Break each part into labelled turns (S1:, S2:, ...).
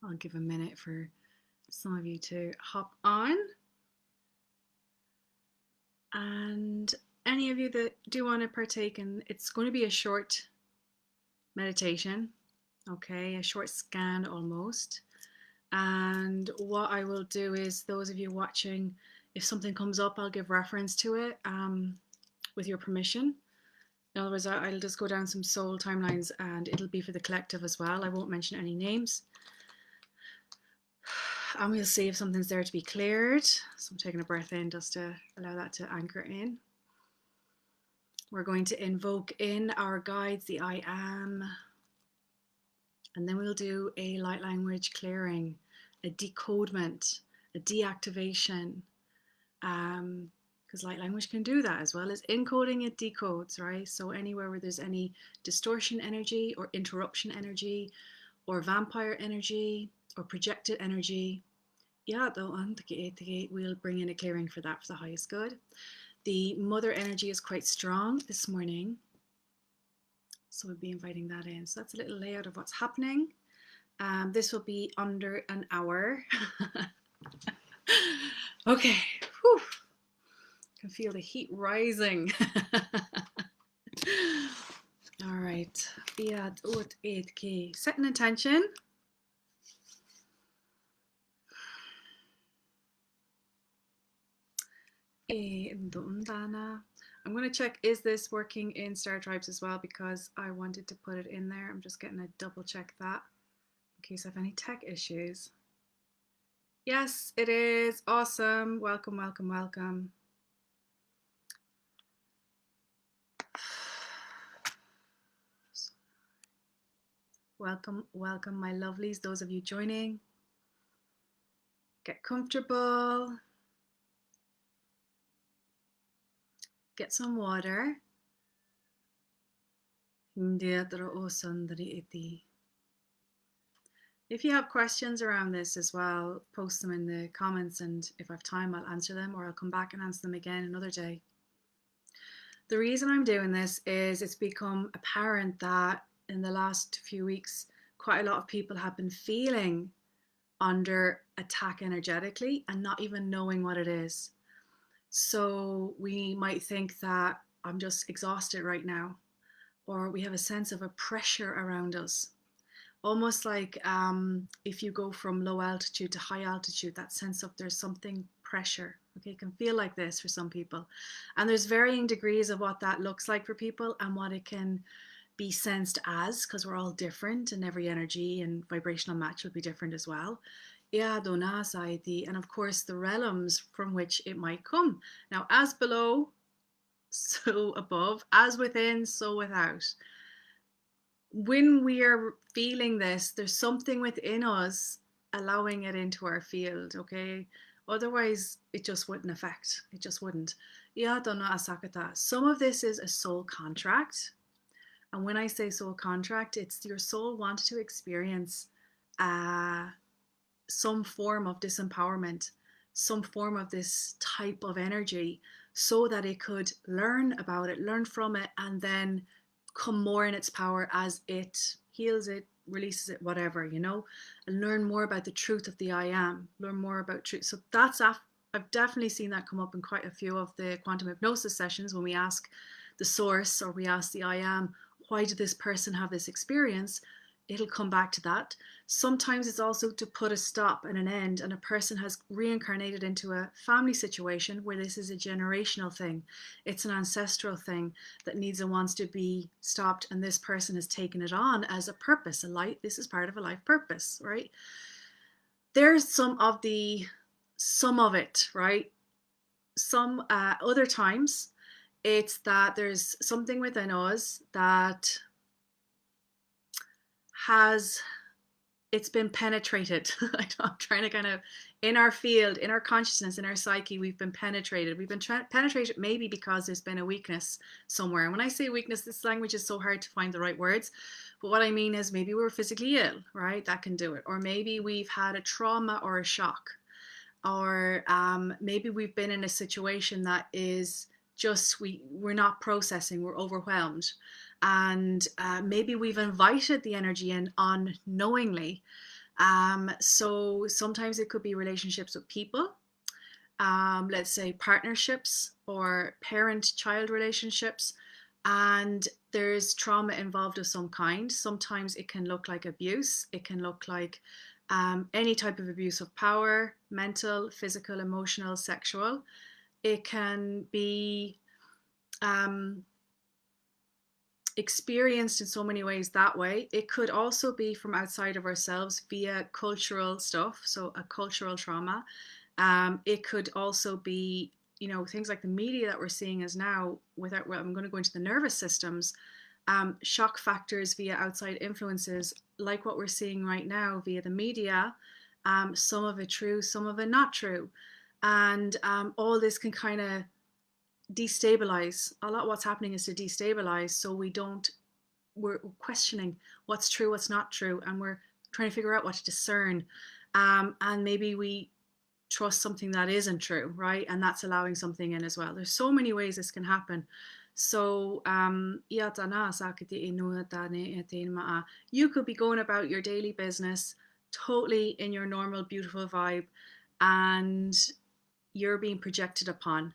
S1: I'll give a minute for some of you to hop on. And any of you that do want to partake in, it's going to be a short meditation, okay, a short scan almost. And what I will do is, those of you watching, if something comes up, I'll give reference to it with your permission. In other words, I'll just go down some soul timelines and it'll be for the collective as well. I won't mention any names. And we'll see if something's there to be cleared. So I'm taking a breath in just to allow that to anchor in. We're going to invoke in our guides, the I am. And then we'll do a light language clearing, a decodement, a deactivation. Because light language can do that as well as encoding, it decodes, right? So anywhere where there's any distortion energy or interruption energy or vampire energy or projected energy, yeah, we'll bring in a clearing for that for the highest good. The mother energy is quite strong this morning, so we'll be inviting that in. So that's a little layout of what's happening. This will be under an hour. Okay, whew. I can feel the heat rising. All right, set an intention. I'm going to check, is this working in Star Tribes as well, because I wanted to put it in there. I'm just getting to double check that in case I have any tech issues. Yes, it is. Awesome. Welcome, welcome, welcome. Welcome, welcome, my lovelies, those of you joining. Get comfortable. Get some water. If you have questions around this as well, post them in the comments, and if I have time, I'll answer them, or I'll come back and answer them again another day. The reason I'm doing this is it's become apparent that in the last few weeks, quite a lot of people have been feeling under attack energetically and not even knowing what it is. So we might think that I'm just exhausted right now, or we have a sense of a pressure around us. Almost like if you go from low altitude to high altitude, that sense of there's something pressure. Okay, it can feel like this for some people. And there's varying degrees of what that looks like for people and what it can be sensed as, because we're all different and every energy and vibrational match will be different as well. And of course the realms from which it might come. Now, as below, so above, as within, so without. When we are feeling this, there's something within us allowing it into our field, okay? Otherwise, it just wouldn't affect. It just wouldn't. Some of this is a soul contract. And when I say soul contract, it's your soul wanted to experience some form of disempowerment, some form of this type of energy, so that it could learn about it, learn from it, and then come more in its power as it heals it, releases it, whatever, you know, and learn more about the truth of the I am, learn more about truth. So that's, I've definitely seen that come up in quite a few of the quantum hypnosis sessions when we ask the source or we ask the I am, why did this person have this experience? It'll come back to that. Sometimes it's also to put a stop and an end, and a person has reincarnated into a family situation where this is a generational thing. It's an ancestral thing that needs and wants to be stopped, and this person has taken it on as a purpose, this is part of a life purpose, right? There's some of it, right? Some other times it's that there's something within us that it's been penetrated. I'm trying to kind of, in our field, in our consciousness, in our psyche, we've been penetrated. We've been penetrated maybe because there's been a weakness somewhere. And when I say weakness, this language is so hard to find the right words. But what I mean is maybe we're physically ill, right? That can do it. Or maybe we've had a trauma or a shock. Or maybe we've been in a situation that is just, we're not processing, we're overwhelmed. And maybe we've invited the energy in unknowingly, So sometimes it could be relationships with people, let's say partnerships or parent-child relationships, and there's trauma involved of some kind. Sometimes it can look like abuse. It can look like any type of abuse of power, mental, physical, emotional, sexual. It can be um, experienced in so many ways that way. It could also be from outside of ourselves via cultural stuff, so a cultural trauma. It could also be, things like the media that we're seeing as now, I'm going to go into the nervous systems, shock factors via outside influences, like what we're seeing right now via the media, some of it true, some of it not true. And all this can kind of destabilize. A lot of what's happening is to destabilize, so we're questioning what's true, what's not true, and we're trying to figure out what to discern. And maybe we trust something that isn't true, right? And that's allowing something in as well. There's so many ways this can happen. So you could be going about your daily business totally in your normal, beautiful vibe, and you're being projected upon.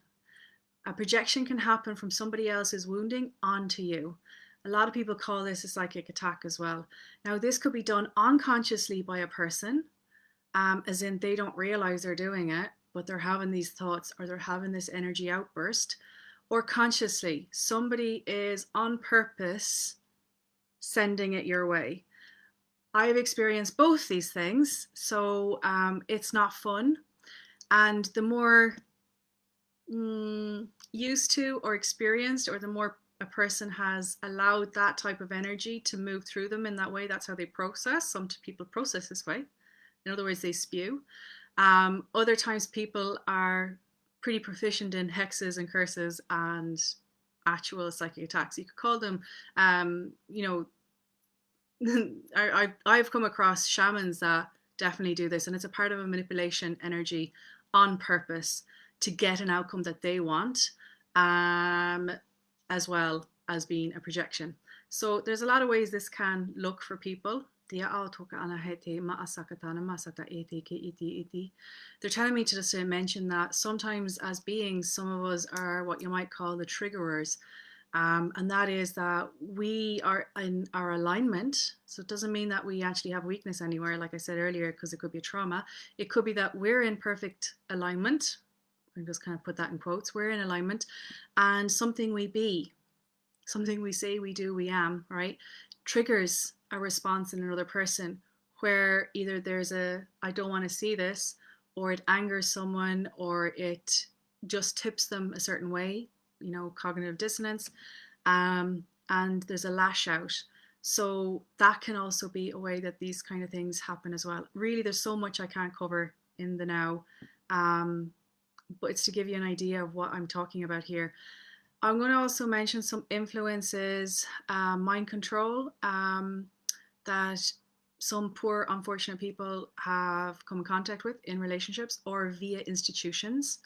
S1: A projection can happen from somebody else's wounding onto you. A lot of people call this a psychic attack as well. Now, this could be done unconsciously by a person, as in they don't realize they're doing it, but they're having these thoughts or they're having this energy outburst, or consciously, somebody is on purpose sending it your way. I've experienced both these things, so it's not fun. And the more used to or experienced, or the more a person has allowed that type of energy to move through them in that way, that's how they process. Some people process this way. In other words, they spew. Other times people are pretty proficient in hexes and curses and actual psychic attacks. You could call them, I've come across shamans that definitely do this, and it's a part of a manipulation energy on purpose to get an outcome that they want, as well as being a projection. So there's a lot of ways this can look for people. They're telling me to just mention that sometimes as beings, some of us are what you might call the triggerers. And that is that we are in our alignment. So it doesn't mean that we actually have weakness anywhere, like I said earlier, because it could be a trauma. It could be that we're in perfect alignment. I just kind of put that in quotes. We're in alignment, and something we be, something we say, we do, we am, right, triggers a response in another person, where either there's I don't want to see this, or it angers someone, or it just tips them a certain way, cognitive dissonance, and there's a lash out. So that can also be a way that these kind of things happen as well. Really, there's so much I can't cover in the now, but it's to give you an idea of what I'm talking about here. I'm going to also mention some influences, mind control, that some poor, unfortunate people have come in contact with in relationships or via institutions.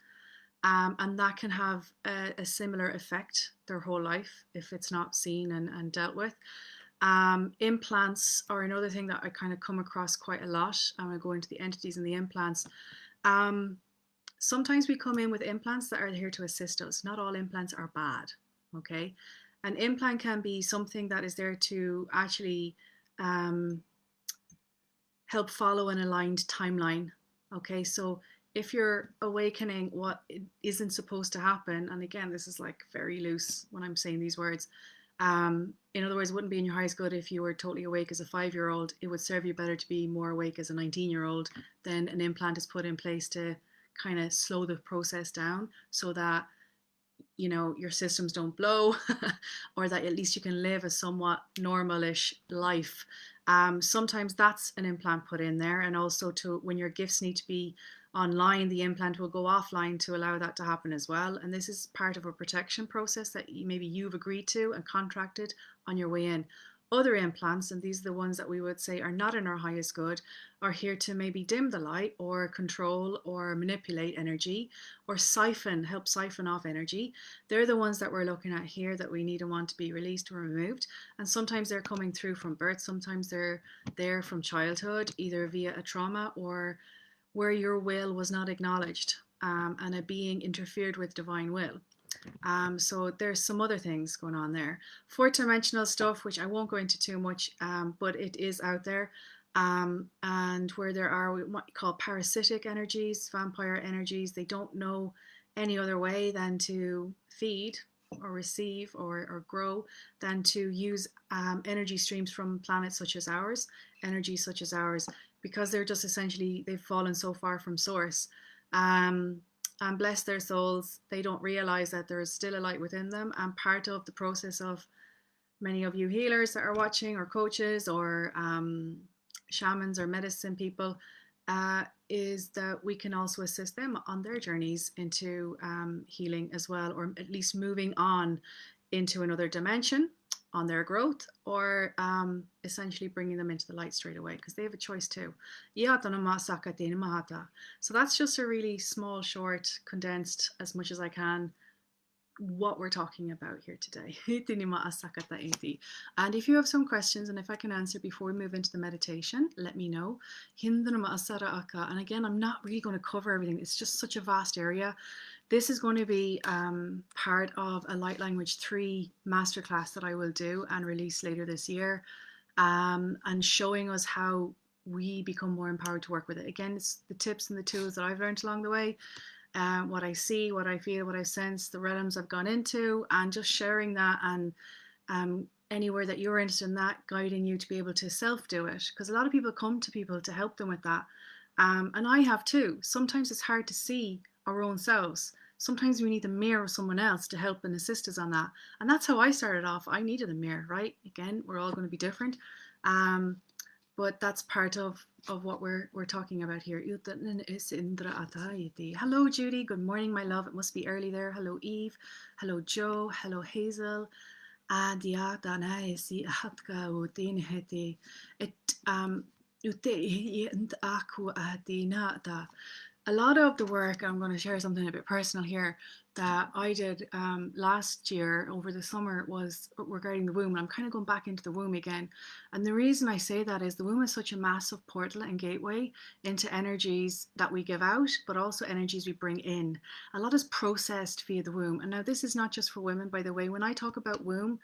S1: And that can have a similar effect their whole life if it's not seen and dealt with. Implants are another thing that I kind of come across quite a lot. I'm going to go into the entities and the implants. Sometimes we come in with implants that are here to assist us. Not all implants are bad, okay? An implant can be something that is there to actually help follow an aligned timeline, okay? So if you're awakening what isn't supposed to happen, and again, this is like very loose when I'm saying these words. In other words, it wouldn't be in your highest good if you were totally awake as a 5-year-old. It would serve you better to be more awake as a 19-year-old. Then an implant is put in place to kind of slow the process down, so that your systems don't blow, or that at least you can live a somewhat normalish life. Sometimes that's an implant put in there, and also to when your gifts need to be online, the implant will go offline to allow that to happen as well. And this is part of a protection process that maybe you've agreed to and contracted on your way in. Other implants, and these are the ones that we would say are not in our highest good, are here to maybe dim the light or control or manipulate energy or help siphon off energy. They're the ones that we're looking at here that we need and want to be released or removed. And sometimes they're coming through from birth, sometimes they're there from childhood, either via a trauma or where your will was not acknowledged, and it being interfered with divine will. So there's some other things going on there. Fourth dimensional stuff, which I won't go into too much, but it is out there. And where there are what you call parasitic energies, vampire energies, they don't know any other way than to feed or receive or grow than to use energy streams from planets such as ours, energy such as ours, because they're just essentially, they've fallen so far from source. And bless their souls, they don't realize that there is still a light within them. And part of the process of many of you healers that are watching, or coaches, or shamans, or medicine people, is that we can also assist them on their journeys into healing as well, or at least moving on into another dimension on their growth, or essentially bringing them into the light straight away, because they have a choice too. So that's just a really small, short, condensed, as much as I can, what we're talking about here today. And if you have some questions, and if I can answer before we move into the meditation, let me know. And again, I'm not really going to cover everything. It's just such a vast area. This is going to be part of a Light Language 3 masterclass that I will do and release later this year, and showing us how we become more empowered to work with it. Again, it's the tips and the tools that I've learned along the way, what I see, what I feel, what I sense, the realms I've gone into, and just sharing that, and anywhere that you're interested in that, guiding you to be able to self-do it. Because a lot of people come to people to help them with that. And I have too. Sometimes it's hard to see our own selves. Sometimes we need the mirror of someone else to help and assist us on that. And that's how I started off. I needed a mirror, right? Again, we're all going to be different. But that's part of what we're talking about here. Hello, Judy. Good morning, my love. It must be early there. Hello, Eve. Hello, Joe. Hello, Hazel. A lot of the work, I'm going to share something a bit personal here, that I did last year over the summer was regarding the womb. And I'm kind of going back into the womb again. And the reason I say that is the womb is such a massive portal and gateway into energies that we give out, but also energies we bring in. A lot is processed via the womb. And now this is not just for women, by the way. When I talk about womb,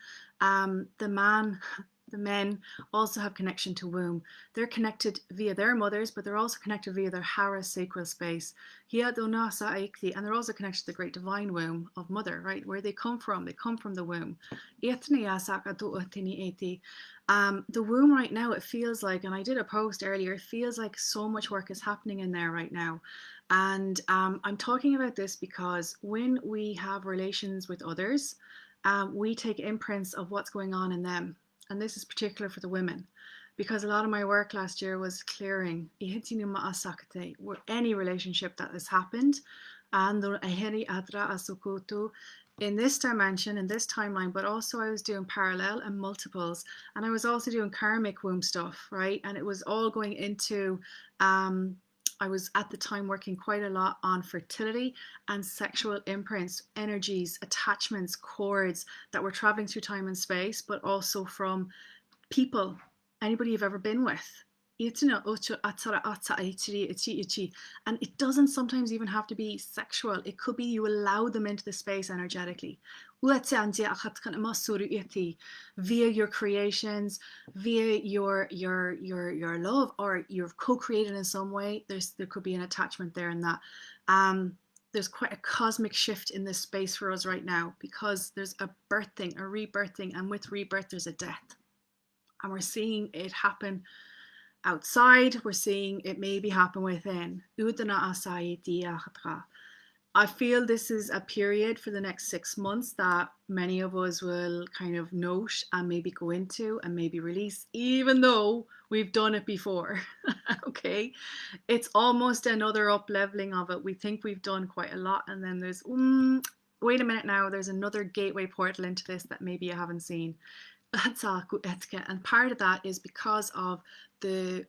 S1: the men also have connection to womb. They're connected via their mothers, but they're also connected via their hara sacral space. And they're also connected to the great divine womb of mother, right? Where they come from. They come from the womb. The womb right now, it feels like, and I did a post earlier, it feels like so much work is happening in there right now. And I'm talking about this because when we have relations with others, we take imprints of what's going on in them. And this is particular for the women, because a lot of my work last year was clearing any relationship that has happened in this dimension, in this timeline, but also I was doing parallel and multiples, and I was also doing karmic womb stuff, right? And it was all going into I was at the time working quite a lot on fertility and sexual imprints, energies, attachments, cords that were traveling through time and space, but also from people, anybody you've ever been with. And it doesn't sometimes even have to be sexual. It could be you allow them into the space energetically. Via your creations, via your love, or you've co-created in some way. There could be an attachment there in that. There's quite a cosmic shift in this space for us right now, because there's a birthing, a rebirthing, and with rebirth there's a death. And we're seeing it happen outside, we're seeing it maybe happen within. I feel this is a period for the next 6 months that many of us will kind of note and maybe go into and maybe release, even though we've done it before. Okay, it's almost another up leveling of it. We think we've done quite a lot, and then there's wait a minute now, there's another gateway portal into this that maybe you haven't seen. And part of that is because of the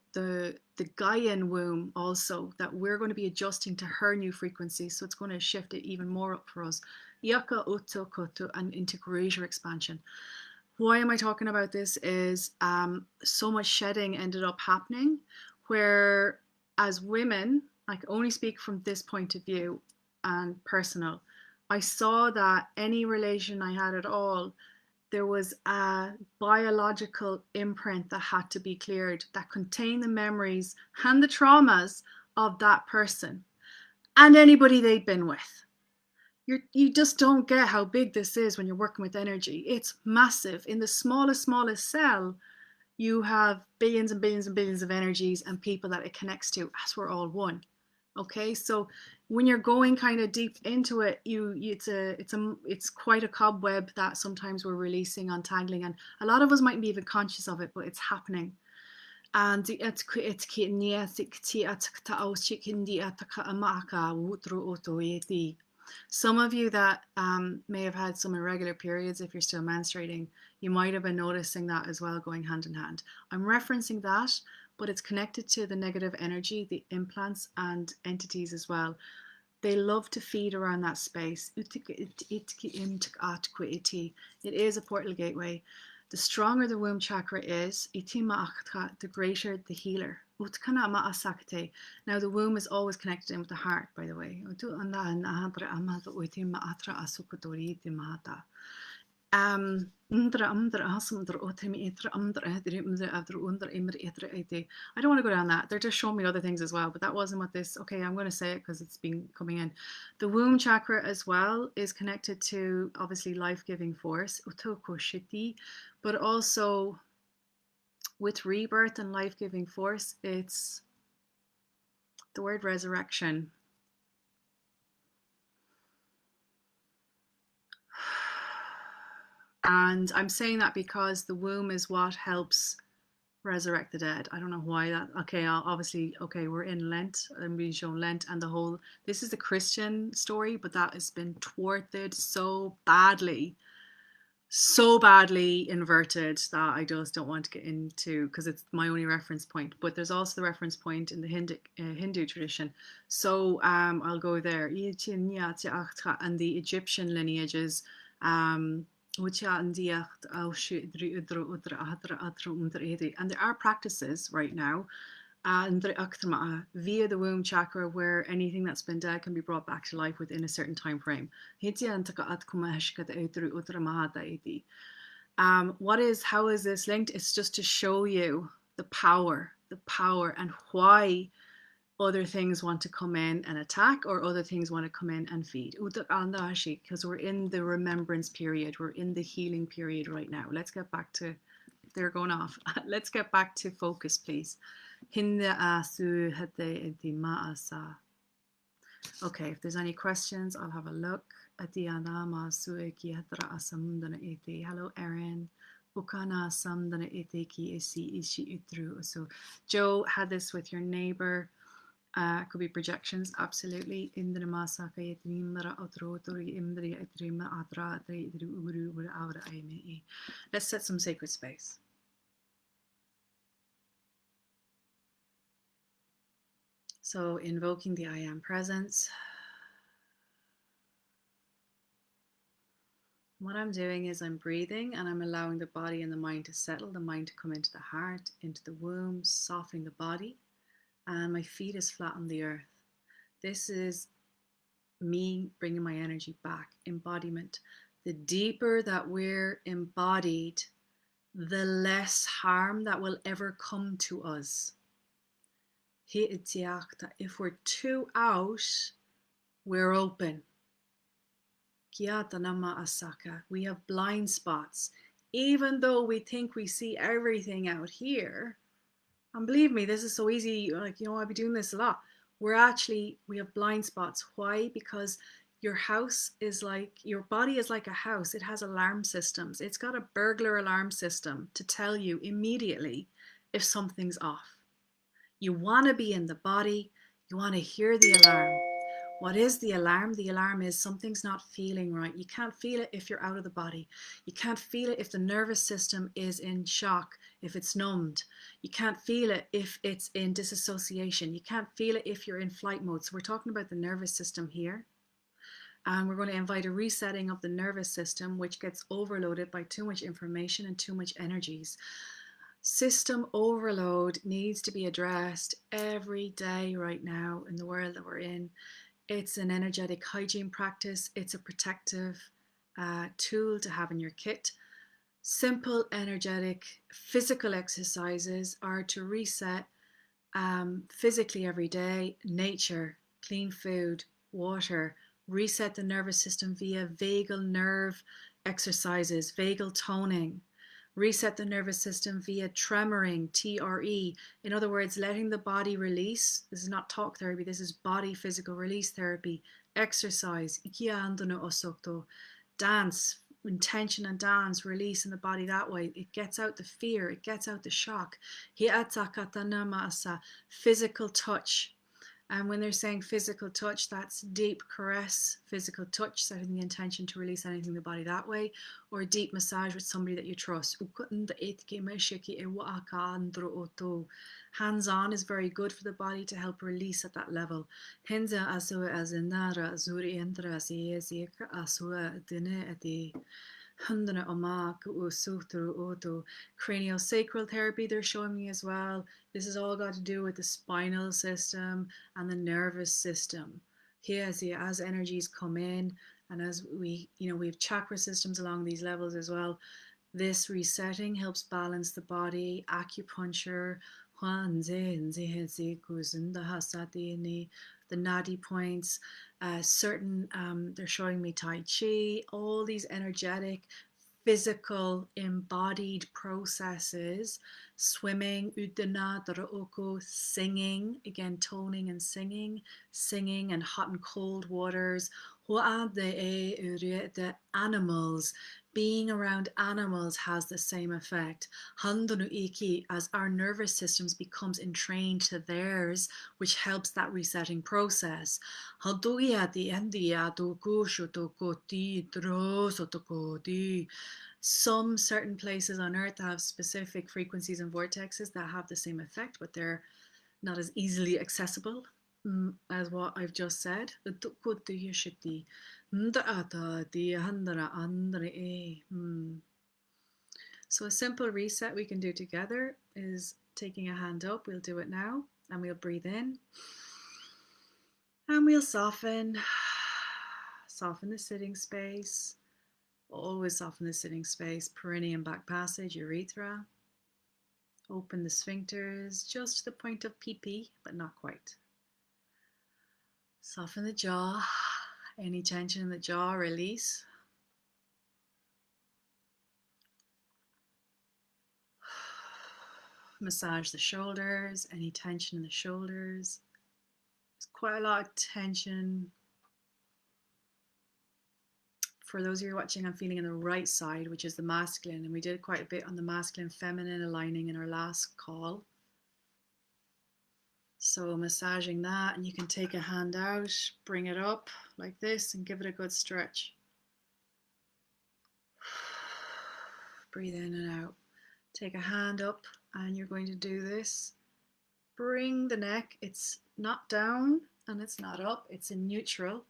S1: Gaian womb also, that we're going to be adjusting to her new frequency. So it's going to shift it even more up for us. Yaka uto koto, and into greater expansion. Why am I talking about this is so much shedding ended up happening where, as women, I can only speak from this point of view and personal, I saw that any relation I had at all, there was a biological imprint that had to be cleared that contained the memories and the traumas of that person and anybody they'd been with. You just don't get how big this is when you're working with energy. It's massive. In the smallest cell, you have billions and billions and billions of energies and people that it connects to, as we're all one. Okay, so when you're going kind of deep into it, it's quite a cobweb that sometimes we're releasing, untangling, and a lot of us mightn't be even conscious of it, but it's happening. And some of you that may have had some irregular periods, if you're still menstruating, you might have been noticing that as well, going hand in hand. I'm referencing that, but it's connected to the negative energy, the implants and entities as well. They love to feed around that space. It is a portal gateway. The stronger the womb chakra is, the greater the healer. Now the womb is always connected in with the heart, by the way. I don't want to go down that. They're just showing me other things as well, but that wasn't what this. Okay, I'm going to say it because it's been coming in. The womb chakra as well is connected to obviously life-giving force, but also with rebirth and life-giving force, it's the word resurrection. And I'm saying that because the womb is what helps resurrect the dead. I don't know why that. Okay, obviously, okay, we're in Lent and being shown Lent and the whole. This is the Christian story, but that has been thwarted so badly inverted that I just don't want to get into because it's my only reference point. But there's also the reference point in the Hindu tradition. So I'll go there. And the Egyptian lineages. And there are practices right now via the womb chakra where anything that's been dead can be brought back to life within a certain time frame. How is this linked? It's just to show you the power and why other things want to come in and attack, or other things want to come in and feed. Because we're in the remembrance period, we're in the healing period right now. Let's get back to, they're going off. Let's get back to focus, please. Okay, if there's any questions, I'll have a look. Hello, Erin. So Joe had this with your neighbor. Could be projections, absolutely. Let's set some sacred space. So invoking the I Am presence. What I'm doing is I'm breathing and I'm allowing the body and the mind to settle, the mind to come into the heart, into the womb, softening the body. And my feet is flat on the earth. This is me bringing my energy back, embodiment. The deeper that we're embodied, the less harm that will ever come to us. If we're too out, we're open. We have blind spots. Even though we think we see everything out here, and believe me, this is so easy, like, I'll be doing this a lot. We have blind spots. Why? Because your body is like a house. It has alarm systems. It's got a burglar alarm system to tell you immediately if something's off. You want to be in the body. You want to hear the alarm. What is the alarm? The alarm is something's not feeling right. You can't feel it if you're out of the body. You can't feel it if the nervous system is in shock, if it's numbed. You can't feel it if it's in disassociation. You can't feel it if you're in flight mode. So we're talking about the nervous system here. And we're going to invite a resetting of the nervous system, which gets overloaded by too much information and too much energies. System overload needs to be addressed every day right now in the world that we're in. It's an energetic hygiene practice. It's a protective tool to have in your kit. Simple, energetic, physical exercises are to reset physically every day. Nature, clean food, water, reset the nervous system via vagal nerve exercises, vagal toning. Reset the nervous system via tremoring, TRE. In other words, letting the body release. This is not talk therapy, this is body physical release therapy. Exercise, dance, intention and dance, release in the body that way. It gets out the fear, it gets out the shock. Physical touch. And when they're saying physical touch, that's deep caress, physical touch, setting the intention to release anything in the body that way, or deep massage with somebody that you trust. Hands-on is very good for the body to help release at that level. Cranial sacral therapy they're showing me as well. This has all got to do with the spinal system and the nervous system. Here, as energies come in, and as we have chakra systems along these levels as well. This resetting helps balance the body. Acupuncture, the nadi points, they're showing me Tai Chi, all these energetic, physical, embodied processes. Swimming, udana, daraoko, singing, again toning and singing and hot and cold waters. The animals, being around animals has the same effect. Handanu iki, as our nervous systems becomes entrained to theirs, which helps that resetting process. Some certain places on earth have specific frequencies and vortexes that have the same effect, but they're not as easily accessible as what I've just said. So a simple reset we can do together is taking a hand up. We'll do it now, and we'll breathe in, and we'll soften the sitting space. Always soften the sitting space, perineum, back passage, urethra. Open the sphincters just to the point of pee-pee, but not quite. Soften the jaw. Any tension in the jaw, release. Massage the shoulders, any tension in the shoulders. There's quite a lot of tension. For those of you watching, I'm feeling in the right side, which is the masculine, and we did quite a bit on the masculine feminine aligning in our last call. So massaging that, and you can take a hand out, bring it up like this, and give it a good stretch. Breathe in and out. Take a hand up, and you're going to do this. Bring the neck, it's not down and it's not up, it's in neutral.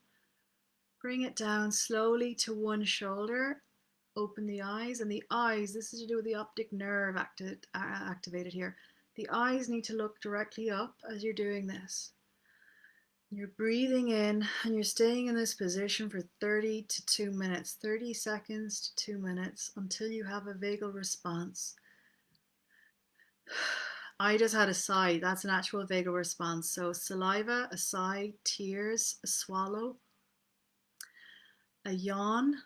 S1: Bring it down slowly to one shoulder. Open the eyes, and the eyes, this is to do with the optic nerve activated here. The eyes need to look directly up as you're doing this. You're breathing in, and you're staying in this position for 30 to 2 minutes, 30 seconds to 2 minutes, until you have a vagal response. I just had a sigh. That's an actual vagal response. So saliva, a sigh, tears, a swallow, a yawn,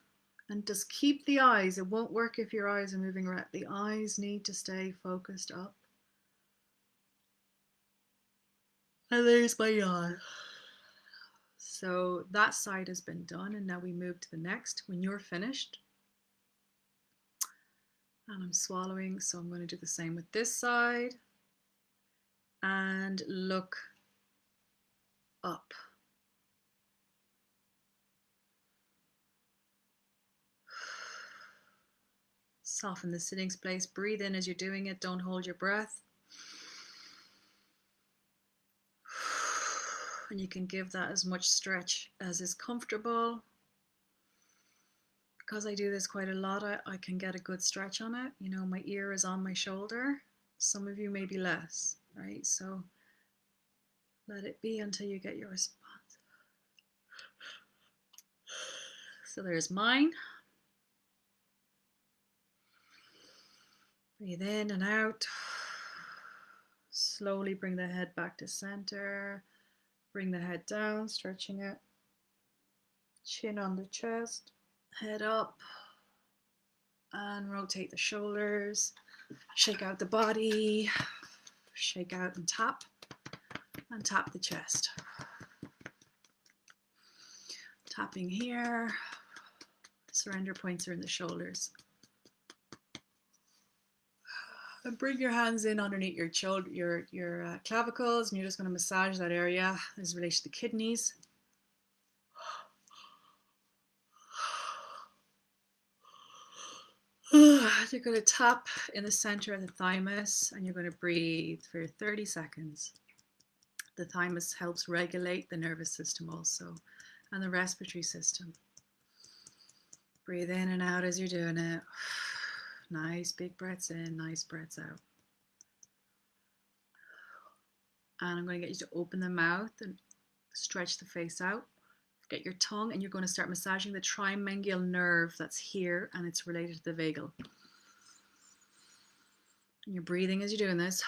S1: and just keep the eyes. It won't work if your eyes are moving around. The eyes need to stay focused up. And there's my yawn. So that side has been done, and now we move to the next. When you're finished, and I'm swallowing, so I'm going to do the same with this side, and look up. Soften the sitting space. Breathe in as you're doing it. Don't hold your breath. And you can give that as much stretch as is comfortable. Because I do this quite a lot, I can get a good stretch on it. You know, my ear is on my shoulder. Some of you maybe less, right? So let it be until you get your response. So there's mine. Breathe in and out. Slowly bring the head back to center. Bring the head down, stretching it. Chin on the chest. Head up. And rotate the shoulders. Shake out the body. Shake out and tap. And tap the chest. Tapping here. Surrender points are in the shoulders. And bring your hands in underneath your clavicles, and you're just going to massage that area as related to the kidneys. You're going to tap in the center of the thymus, and you're going to breathe for 30 seconds. The thymus helps regulate the nervous system also, and the respiratory system. Breathe in and out as you're doing it. Nice big breaths in, nice breaths out. And I'm going to get you to open the mouth and stretch the face out. Get your tongue, and you're going to start massaging the trimengal nerve that's here, and it's related to the vagal. And you're breathing as you're doing this.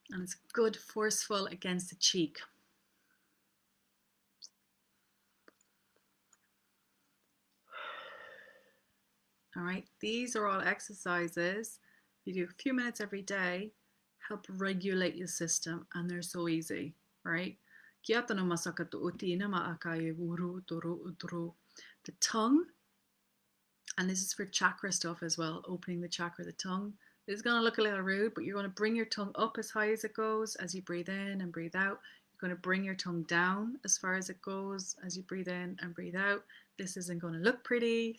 S1: And it's good, forceful against the cheek. All right, these are all exercises. You do a few minutes every day, help regulate your system, and they're so easy, right? The tongue, and this is for chakra stuff as well, opening the chakra, the tongue. This is going to look a little rude, but you're going to bring your tongue up as high as it goes as you breathe in and breathe out. You're going to bring your tongue down as far as it goes as you breathe in and breathe out. This isn't going to look pretty,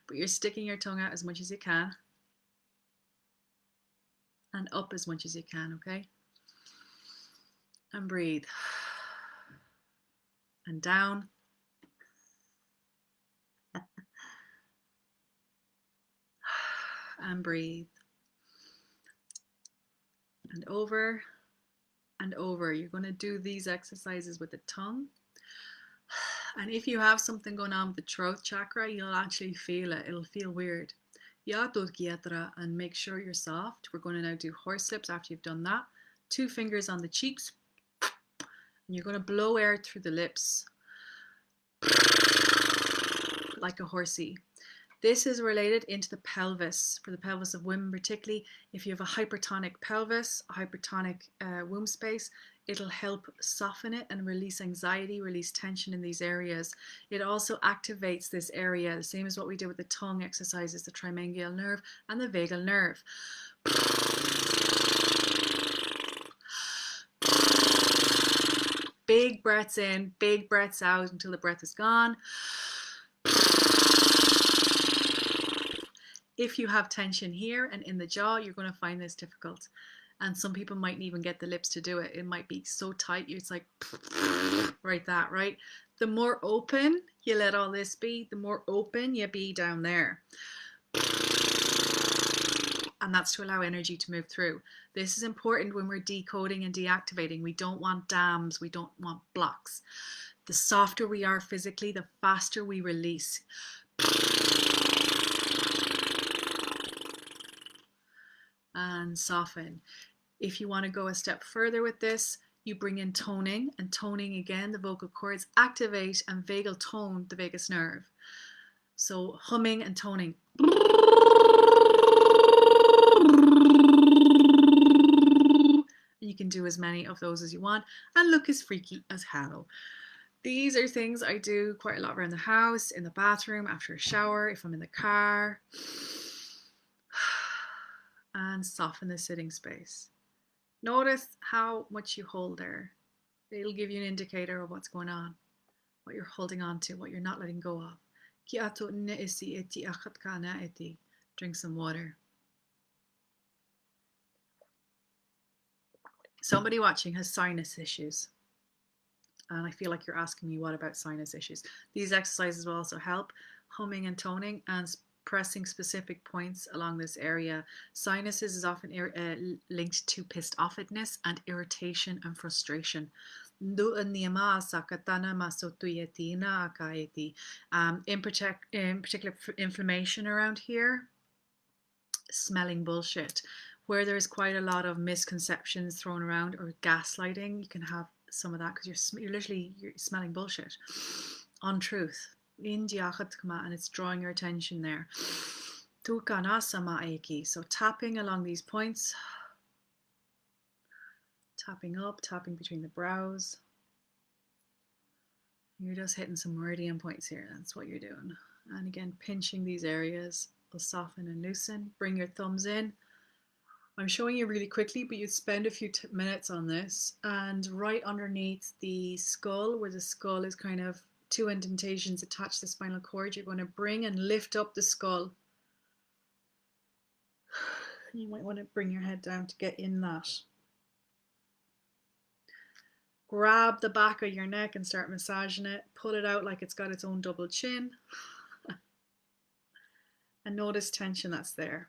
S1: but you're sticking your tongue out as much as you can. And up as much as you can, okay? And breathe. And down. And breathe. And over and over. You're going to do these exercises with the tongue. And if you have something going on with the throat chakra, you'll actually feel it. It'll feel weird. And make sure you're soft. We're going to now do horse lips after you've done that. 2 fingers on the cheeks. And you're going to blow air through the lips like a horsey. This is related into the pelvis, for the pelvis of women particularly. If you have a hypertonic pelvis, a hypertonic womb space, it'll help soften it and release anxiety, release tension in these areas. It also activates this area, the same as what we did with the tongue exercises, the trimengal nerve and the vagal nerve. Big breaths in, big breaths out until the breath is gone. If you have tension here and in the jaw, you're going to find this difficult. And some people mightn't even get the lips to do it. It might be so tight, it's like, right that, right? The more open you let all this be, the more open you be down there. And that's to allow energy to move through. This is important when we're decoding and deactivating. We don't want dams, we don't want blocks. The softer we are physically, the faster we release. And soften. If you want to go a step further with this, you bring in toning, and toning again, the vocal cords activate and vagal tone the vagus nerve. So humming and toning. You can do as many of those as you want and look as freaky as hell. These are things I do quite a lot around the house, in the bathroom, after a shower, if I'm in the car. And soften the sitting space. Notice how much you hold there. It'll give you an indicator of what's going on, what you're holding on to, what you're not letting go of. Drink some water. Somebody watching has sinus issues. And I feel like you're asking me, what about sinus issues? These exercises will also help humming and toning and pressing specific points along this area. Sinuses is often linked to pissed offness and irritation and frustration. In particular, inflammation around here, smelling bullshit. Where there's quite a lot of misconceptions thrown around or gaslighting, you can have some of that because you're smelling bullshit, untruth, and it's drawing your attention there. So tapping along these points, tapping up, tapping between the brows. You're just hitting some meridian points here. That's what you're doing. And again, pinching these areas will soften and loosen. Bring your thumbs in. I'm showing you really quickly, but you'd spend a few minutes on this. And right underneath the skull, where the skull is kind of two indentations attached to the spinal cord, you're going to bring and lift up the skull. You might want to bring your head down to get in that. Grab the back of your neck and start massaging it. Pull it out like it's got its own double chin. And notice tension that's there.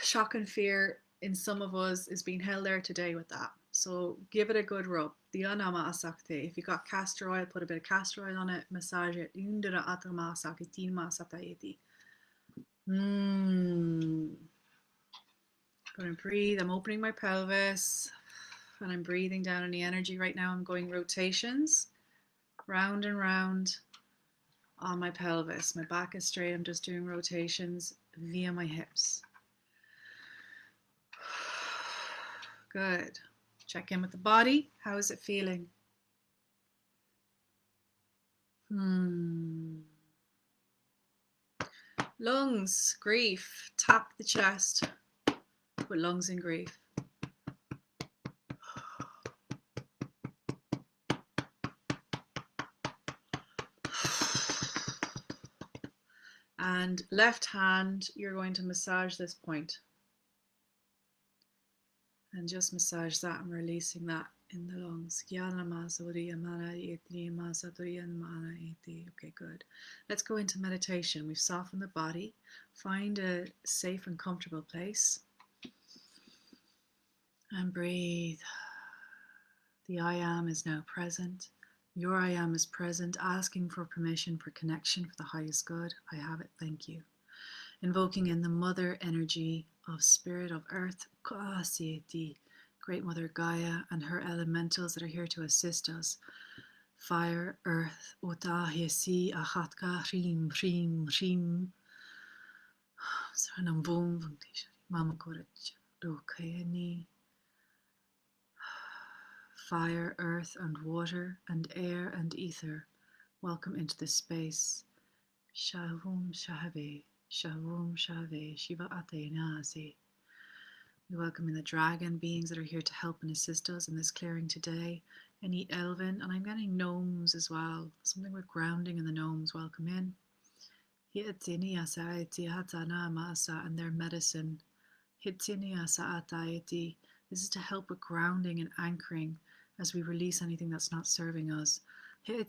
S1: Shock and fear in some of us is being held there today with that. So give it a good rub. If you got castor oil, put a bit of castor oil on it, massage it. Gonna breathe. I'm opening my pelvis and I'm breathing down any energy right now. I'm going rotations round and round on my pelvis. My back is straight. I'm just doing rotations via my hips. Good. Check in with the body. How is it feeling? Lungs, grief. Tap the chest. Put lungs in grief. And left hand, you're going to massage this point. And just massage that and releasing that in the lungs. Okay, good. Let's go into meditation. We've softened the body. Find a safe and comfortable place. And breathe. The I am is now present. Your I am is present, asking for permission for connection for the highest good. I have it, thank you. Invoking in the mother energy of spirit of earth, Great Mother Gaia, and her elementals that are here to assist us. Fire, earth, Otahesi, Ahatka, Rim, Rim, Rim. Saranam Boom, Mama Korach, Rokayani. Fire, earth, and water, and air, and ether, welcome into this space. Shavum Shave, Shavum Shave, Shiva Atenase. We welcome in the dragon beings that are here to help and assist us in this clearing today. Any elven, and I'm getting gnomes as well. Something with grounding in the gnomes, welcome in. And their medicine. This is to help with grounding and anchoring as we release anything that's not serving us. We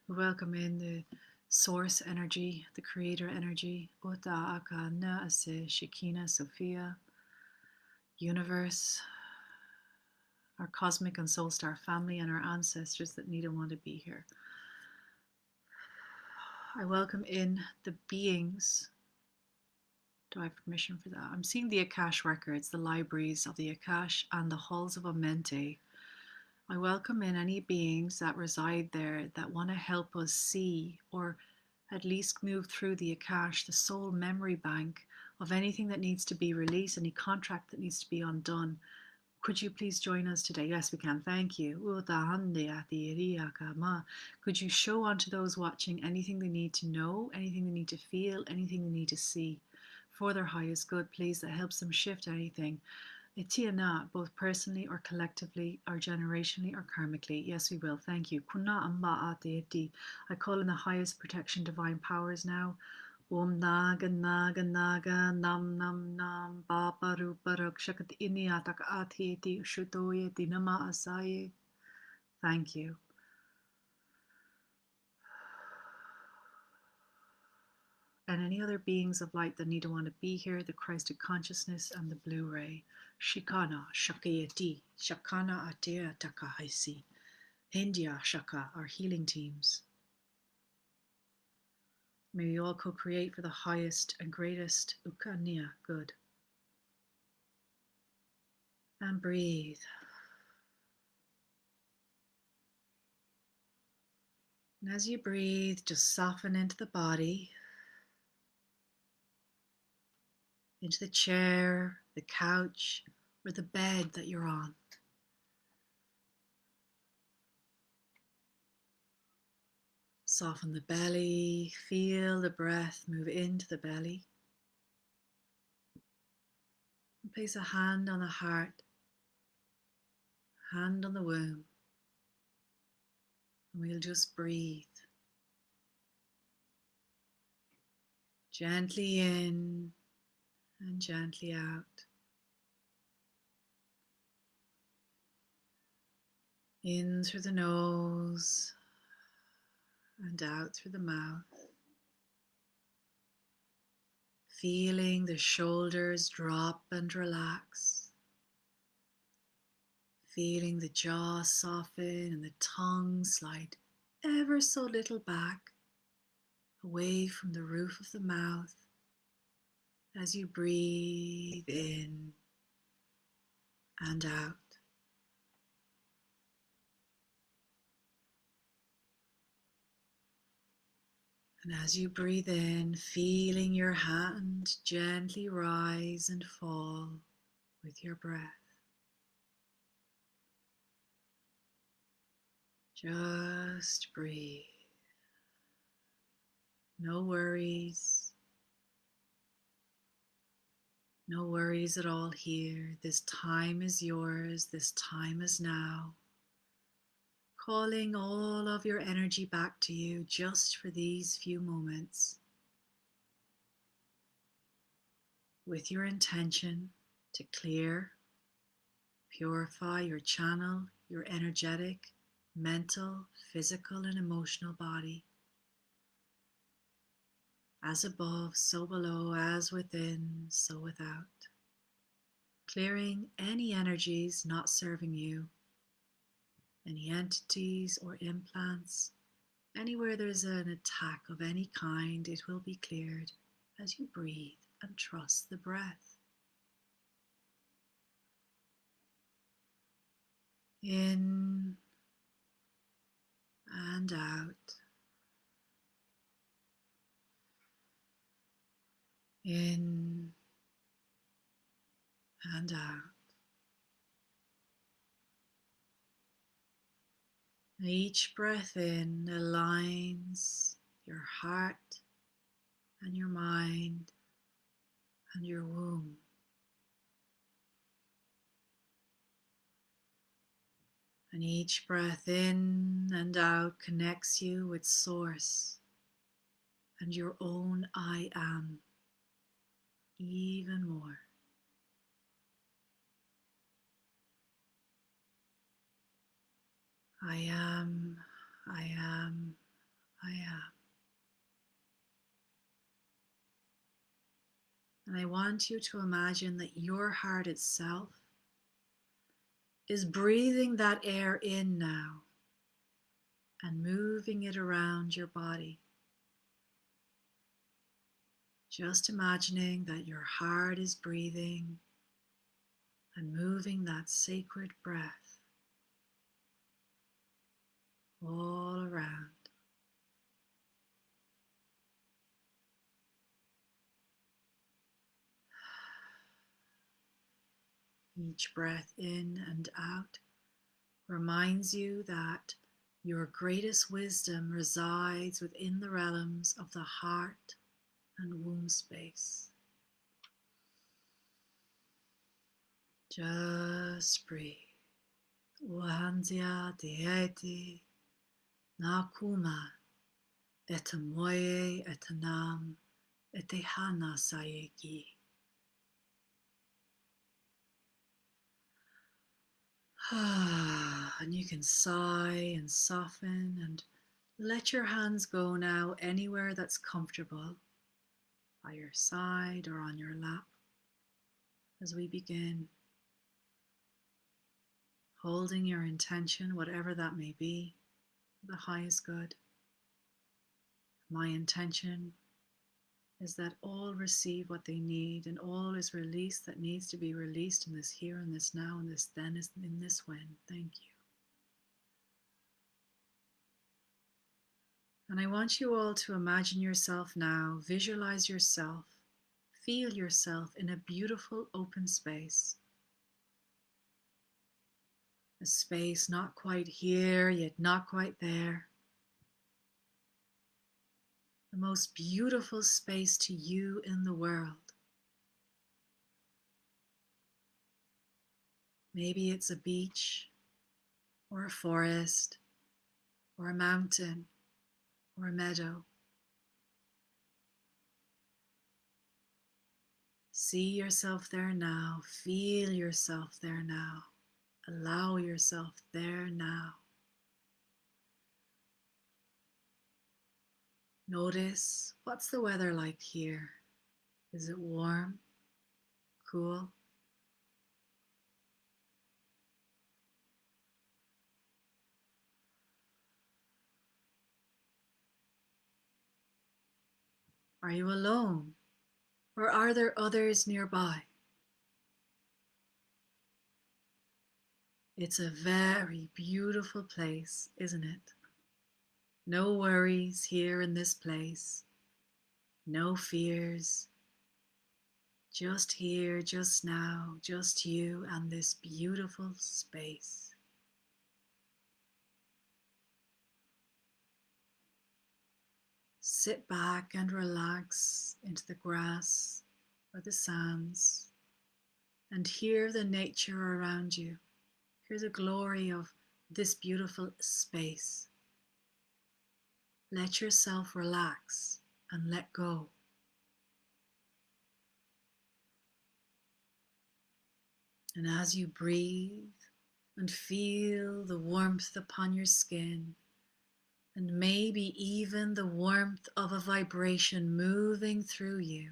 S1: welcome in the source energy, the creator energy, Shekinah, Sophia, universe, our cosmic and soul star family, and our ancestors that need and want to be here. I welcome in the beings. Do I have permission for that? I'm seeing the Akash records, the libraries of the Akash and the halls of Amente. I welcome in any beings that reside there that want to help us see or at least move through the Akash, the soul memory bank of anything that needs to be released, any contract that needs to be undone. Could you please join us today? Yes, we can. Thank you. Could you show onto those watching anything they need to know, anything they need to feel, anything they need to see for their highest good, please, that helps them shift anything Itiana, both personally or collectively, or generationally or karmically. Yes, we will. Thank you. Kuna amba ate eti. I call in the highest protection divine powers now. Om naga naga naga nam nam nam baba rupa rakshakat ini atak ati eti shutoye dinama asaye. Thank you. And any other beings of light that need to want to be here, the Christed consciousness and the blue ray. Shikana, Shakayati, Shakana Atea Takahaisi, India Shaka, our healing teams. May we all co-create for the highest and greatest Ukania good. And breathe. And as you breathe, just soften into the body, into the chair, the couch, or the bed that you're on. Soften the belly, feel the breath move into the belly. And place a hand on the heart, hand on the womb, and we'll just breathe. Gently in and gently out. In through the nose and out through the mouth. Feeling the shoulders drop and relax. Feeling the jaw soften and the tongue slide ever so little back, away from the roof of the mouth as you breathe in and out. And as you breathe in, feeling your hand gently rise and fall with your breath. Just breathe. No worries. No worries at all here. This time is yours. This time is now. Calling all of your energy back to you just for these few moments. With your intention to clear, purify your channel, your energetic, mental, physical, and emotional body. As above, so below, as within, so without. Clearing any energies not serving you, any entities or implants. Anywhere there's an attack of any kind, it will be cleared as you breathe and trust the breath. In and out. In and out. Each breath in aligns your heart and your mind and your womb. And each breath in and out connects you with Source and your own I am even more. I am, I am, I am. And I want you to imagine that your heart itself is breathing that air in now and moving it around your body. Just imagining that your heart is breathing and moving that sacred breath all around. Each breath in and out reminds you that your greatest wisdom resides within the realms of the heart and womb space. Just breathe. Uhanzia deeti nakuma etamoye etanam etehana sayeki. And you can sigh and soften and let your hands go now anywhere that's comfortable, by your side or on your lap, as we begin, holding your intention, whatever that may be, for the highest good. My intention is that all receive what they need and all is released that needs to be released in this here and this now and this then is in this when. Thank you. And I want you all to imagine yourself now, visualize yourself, feel yourself in a beautiful open space. A space not quite here, yet not quite there. The most beautiful space to you in the world. Maybe it's a beach, or a forest, or a mountain, or a meadow. See yourself there now, feel yourself there now, allow yourself there now. Notice, what's the weather like here? Is it warm, cool? Are you alone, or are there others nearby? It's a very beautiful place, isn't it? No worries here in this place, no fears, just here, just now, just you and this beautiful space. Sit back and relax into the grass or the sands and hear the nature around you. Hear the glory of this beautiful space. Let yourself relax and let go. And as you breathe and feel the warmth upon your skin, and maybe even the warmth of a vibration moving through you,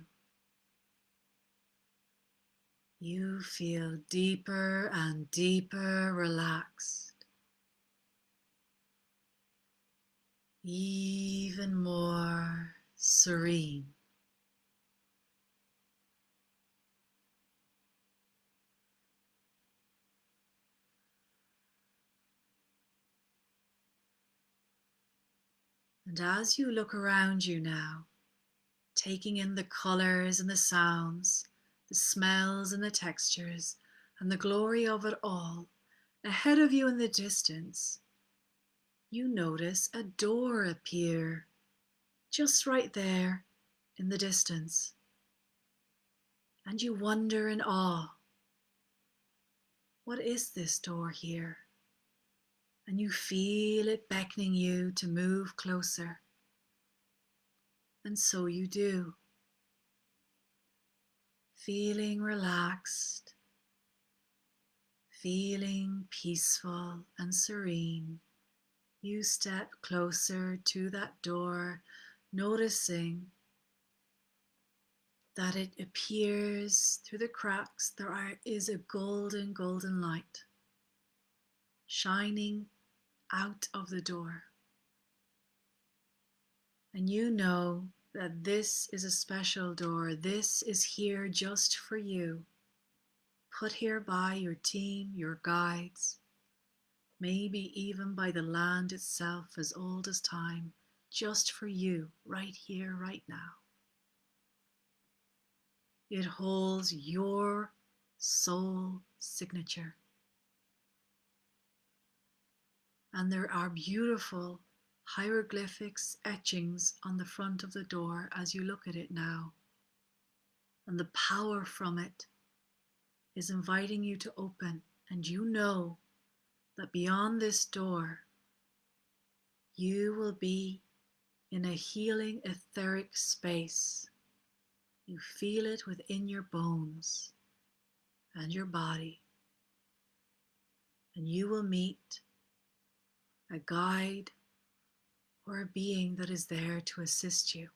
S1: you feel deeper and deeper relaxed, even more serene. And as you look around you now, taking in the colors and the sounds, the smells and the textures, and the glory of it all, ahead of you in the distance, you notice a door appear just right there in the distance. And you wonder in awe, what is this door here? And you feel it beckoning you to move closer. And so you do. Feeling relaxed, feeling peaceful and serene, you step closer to that door, noticing that it appears through the cracks is a golden light shining out of the door. And you know that this is a special door. This is here just for you, put here by your team, your guides, maybe even by the land itself as old as time, just for you, right here, right now. It holds your soul signature. And there are beautiful hieroglyphics, etchings on the front of the door as you look at it now. And the power from it is inviting you to open, and you know that beyond this door, you will be in a healing etheric space. You feel it within your bones and your body, and you will meet a guide or a being that is there to assist you.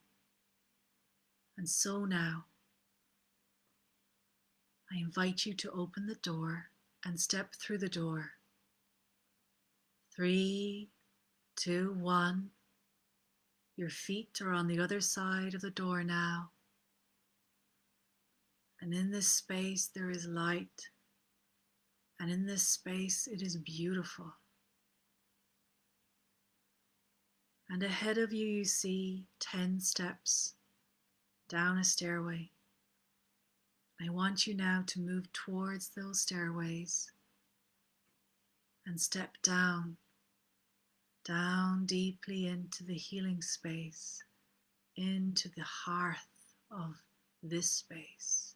S1: And so now, I invite you to open the door and step through the door. 3, 2, 1. Your feet are on the other side of the door now. And in this space there is light. And in this space it is beautiful. And ahead of you, you see 10 steps down a stairway. I want you now to move towards those stairways and step down deeply into the healing space, into the hearth of this space.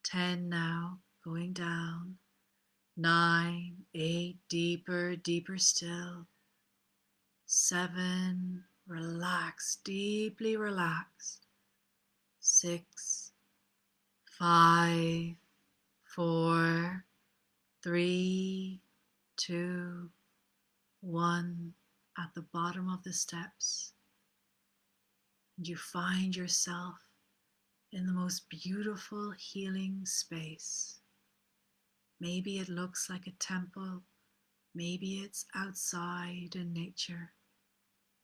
S1: 10 now, going down. 9, 8, deeper, deeper still. 7, relax, deeply relaxed. 6, 5, 4, 3, 2, 1. At the bottom of the steps, and you find yourself in the most beautiful healing space. Maybe it looks like a temple, maybe it's outside in nature,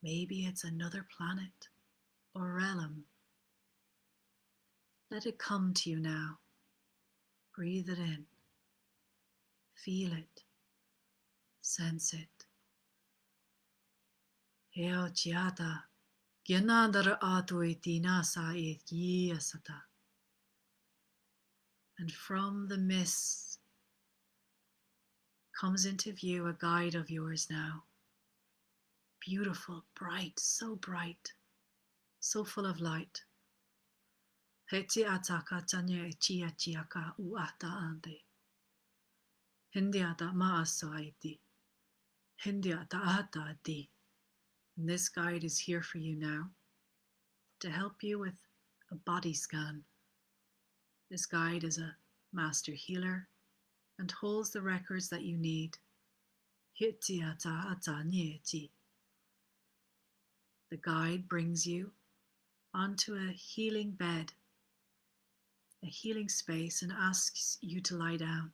S1: maybe it's another planet or realm. Let it come to you now. Breathe it in, feel it, sense it. Heo chiata, gyanandara atuitina sa asata. And from the mist comes into view a guide of yours now. Beautiful, bright, so full of light. Heti ataka tanya chia chiaka uata ande. Hindiata maaso aiti. Hindiata ata di. And this guide is here for you now to help you with a body scan. This guide is a master healer and holds the records that you need. Hitiata ata nieti. The guide brings you onto a healing bed, a healing space, and asks you to lie down.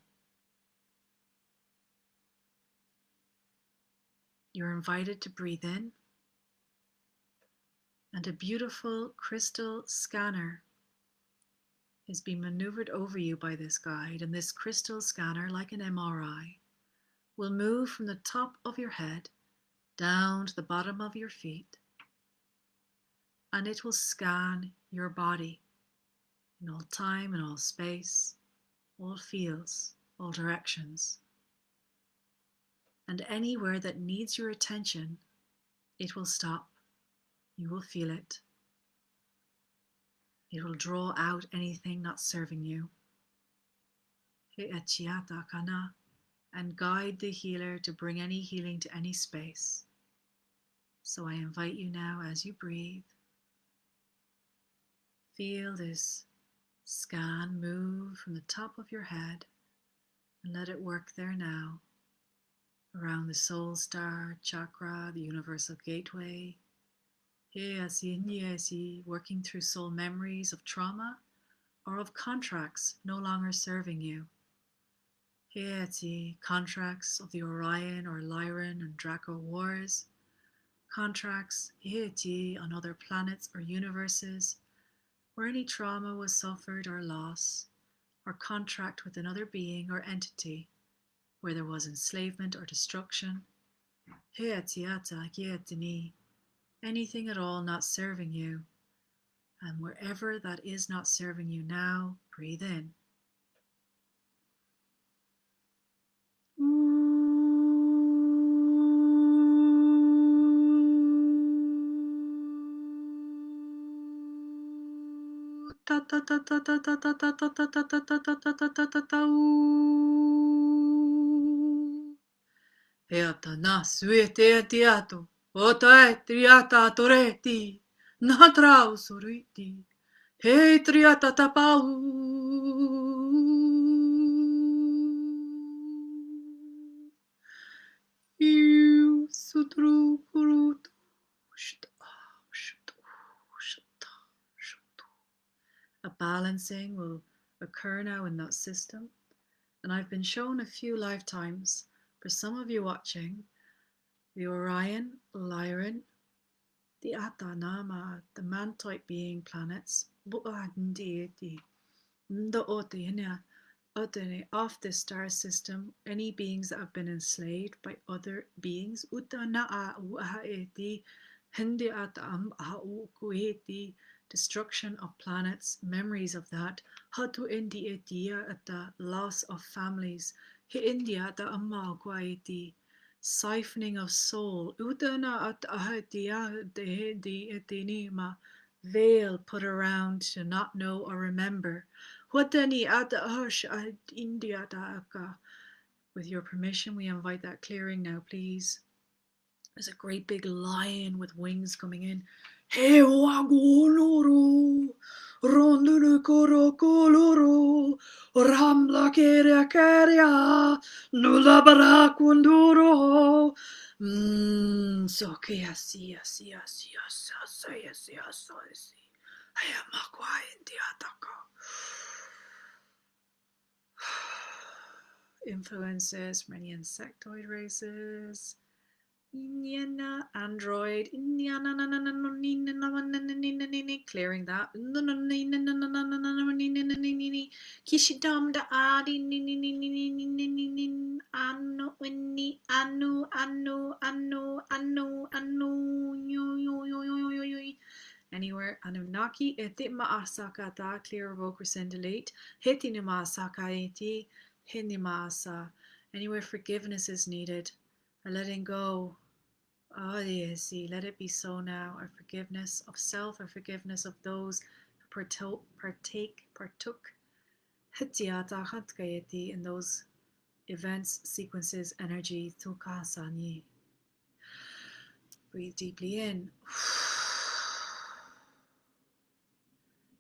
S1: You're invited to breathe in, and a beautiful crystal scanner is being maneuvered over you by this guide. And this crystal scanner, like an MRI, will move from the top of your head down to the bottom of your feet, and it will scan your body in all time and all space, all fields, all directions. And anywhere that needs your attention, it will stop. You will feel it. It will draw out anything not serving you. And guide the healer to bring any healing to any space. So I invite you now, as you breathe, feel this scan move from the top of your head and let it work there now, around the soul star, chakra, the universal gateway. Working through soul memories of trauma or of contracts no longer serving you. Contracts of the Orion or Lyran and Draco wars, contracts on other planets or universes where any trauma was suffered or loss, or contract with another being or entity where there was enslavement or destruction. Anything at all not serving you, and wherever that is not serving you now, breathe in. ta ta ta ta ta ta ta ta ta ta ta ta ta ta ta ta ta ta. Eata na suete tiato, ota triata toreti, na trau soriti, he triata tapau. You sutru kurutu, a balancing will occur now in that system. And I've been shown a few lifetimes, for some of you watching, the Orion, Lyran, the Atanama, the man-type being planets, of this star system, any beings that have been enslaved by other beings, destruction of planets, memories of that, loss of families, siphoning of soul, veil put around to not know or remember. With your permission, we invite that clearing now, please. There's a great big lion with wings coming in. He wagoloro, rondulu korokoloro, rambla keria keria, nula barakunduro. So kiasi, asi, asi, asi, asi, asi, asi, asi. I am a quiet diataka. Influences from any insectoid races. Indiana, Android, Indiana, clearing that. Kishidam da adi, anu, anywhere. Anunnaki, etima asakata, clear, revoke, rescind, delete. Hitinima asaka eti, hinima asa. Anywhere forgiveness is needed. A letting go. Oh, yes, let it be so now. Our forgiveness of self, our forgiveness of those who partook in those events, sequences, energy. Breathe deeply in.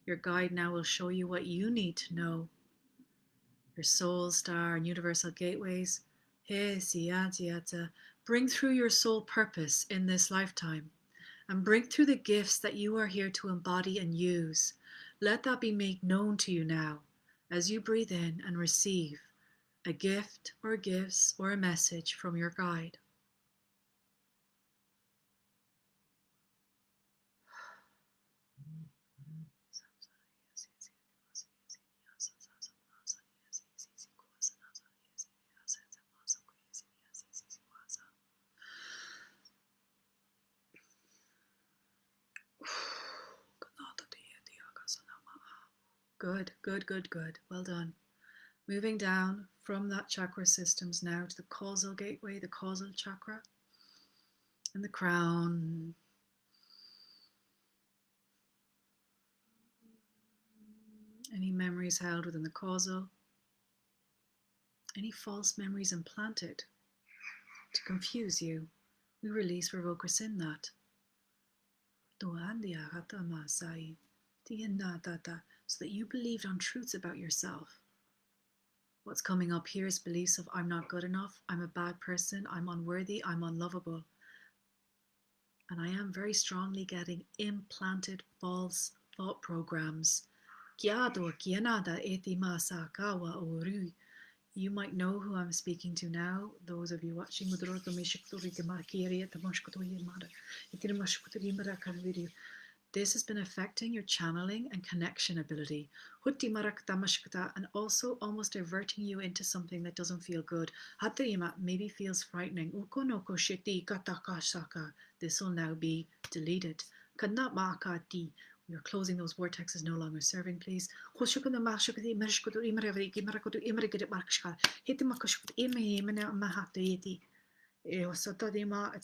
S1: Your guide now will show you what you need to know. Your soul, star, and universal gateways. Bring through your soul purpose in this lifetime, and bring through the gifts that you are here to embody and use. Let that be made known to you now as you breathe in and receive a gift or gifts or a message from your guide. Good, good, good, good. Well done. Moving down from that chakra systems now to the causal gateway, the causal chakra, and the crown. Any memories held within the causal, any false memories implanted to confuse you, we release, revoke, rescind that. So that you believed untruths about yourself. What's coming up here is beliefs of I'm not good enough, I'm a bad person, I'm unworthy, I'm unlovable. And I am very strongly getting implanted false thought programs. You might know who I'm speaking to now, those of you watching. This has been affecting your channeling and connection ability, and also almost diverting you into something that doesn't feel good. Maybe feels frightening. This will now be deleted. We are closing those vortexes, no longer serving, please. It's a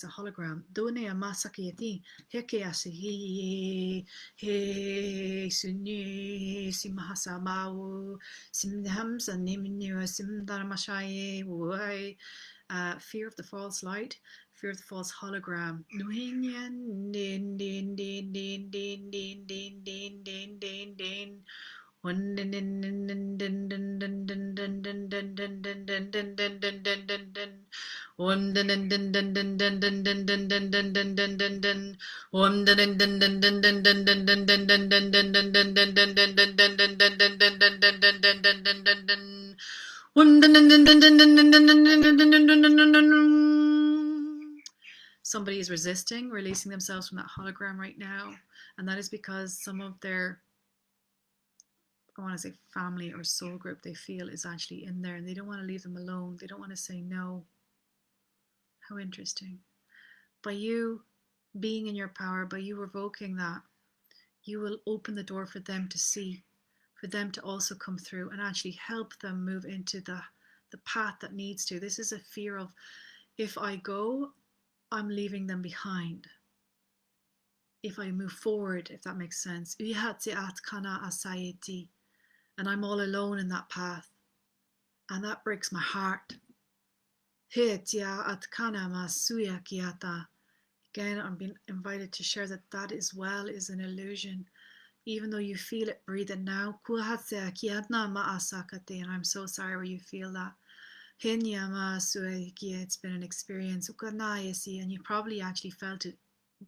S1: hologram. Dune masakiyati hekeasi he sunni simhasa mau simham sanimnu simdharmashaye wai. Fear of the false light, fear of the false hologram. Somebody is resisting releasing themselves from that hologram right now, and that is because some of their, I want to say family or soul group, they feel is actually in there, and they don't want to leave them alone. They don't want to say no. How interesting. By you being in your power, by you revoking that, you will open the door for them to see, for them to also come through and actually help them move into the path that needs to. This is a fear of, if I go, I'm leaving them behind. If I move forward, if that makes sense. And I'm all alone in that path. And that breaks my heart. Again, I'm being invited to share that as well is an illusion. Even though you feel it, breathe it now. And I'm so sorry where you feel that. It's been an experience. And you probably actually felt it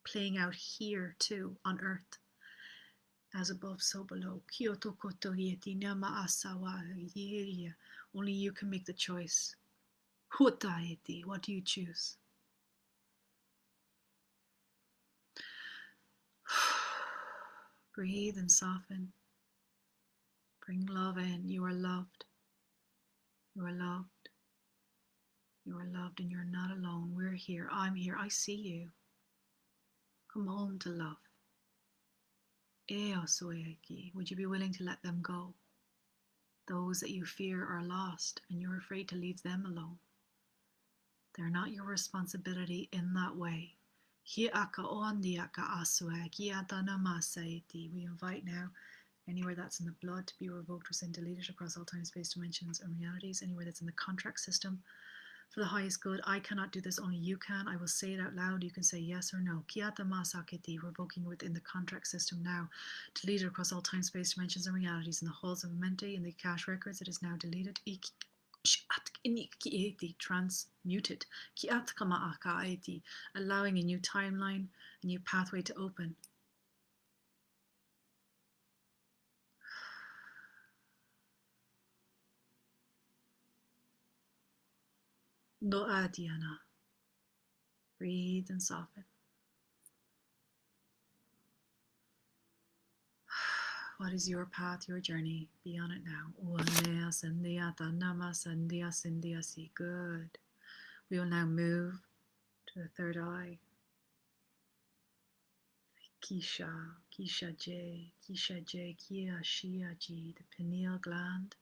S1: playing out here too, on earth. As above, so below. Only you can make the choice. What do you choose? Breathe and soften. Bring love in. You are loved. You are loved. You are loved, and you're not alone. We're here. I'm here. I see you. Come home to love. Would you be willing to let them go? Those that you fear are lost, and you're afraid to leave them alone. They're not your responsibility in that way. We invite now anywhere that's in the blood to be revoked, rescinded, deleted across all time, space, dimensions, and realities. Anywhere that's in the contract system for the highest good. I cannot do this, only you can. I will say it out loud. You can say yes or no. Revoking within the contract system now. Deleted across all time, space, dimensions, and realities. In the halls of Mente, in the cash records, it is now deleted. Transmuted. Allowing a new timeline, a new pathway to open. Doa Diana. Breathe and soften. What is your path, your journey? Be on it now. Good. We will now move to the third eye. Kisha J, Kia, Shia Ji, the pineal gland.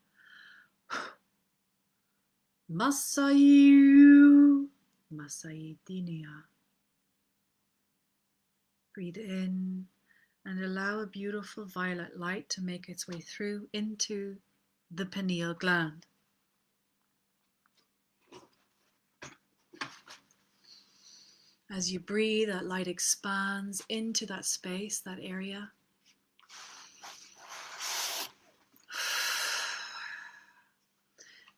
S1: Masayu Dinia. Breathe in and allow a beautiful violet light to make its way through into the pineal gland. As you breathe, that light expands into that space, that area.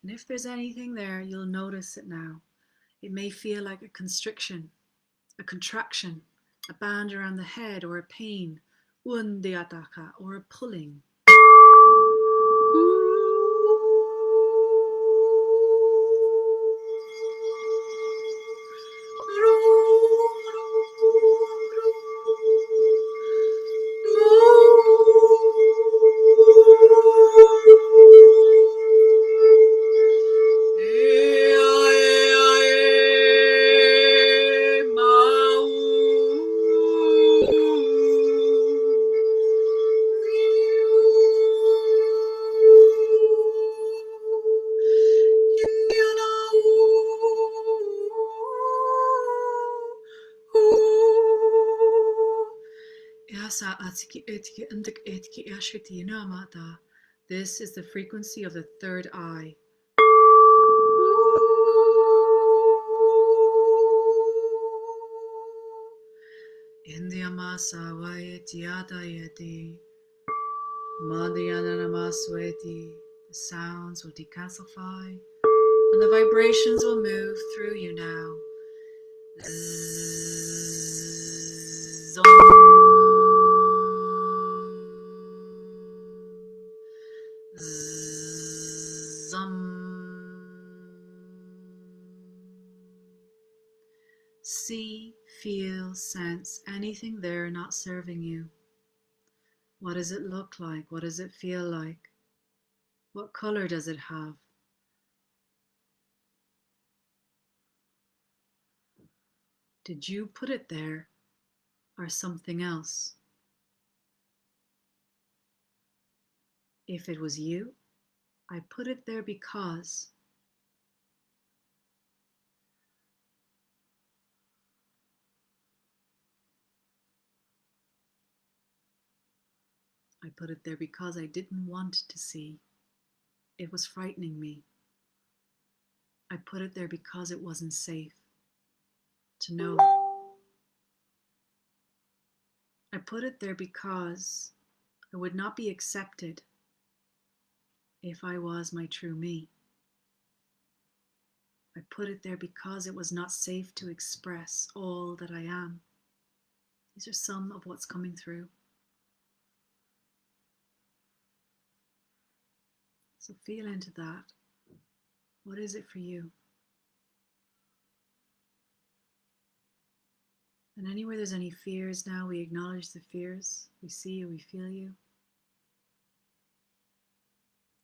S1: And if there's anything there, you'll notice it now. It may feel like a constriction, a contraction, a band around the head, or a pain, or a pulling. This is the frequency of the third eye. India Masa Vayati Adayati Madhyana Namasweti. The sounds will decalcify and the vibrations will move through you now. Zum. See, feel, sense anything there not serving you. What does it look like? What does it feel like? What color does it have? Did you put it there or something else? If it was you, I put it there because. I put it there because I didn't want to see. It was frightening me. I put it there because it wasn't safe to know. I put it there because I would not be accepted if I was my true me. I put it there because it was not safe to express all that I am. These are some of what's coming through. So feel into that. What is it for you? And anywhere there's any fears now, we acknowledge the fears. We see you, we feel you.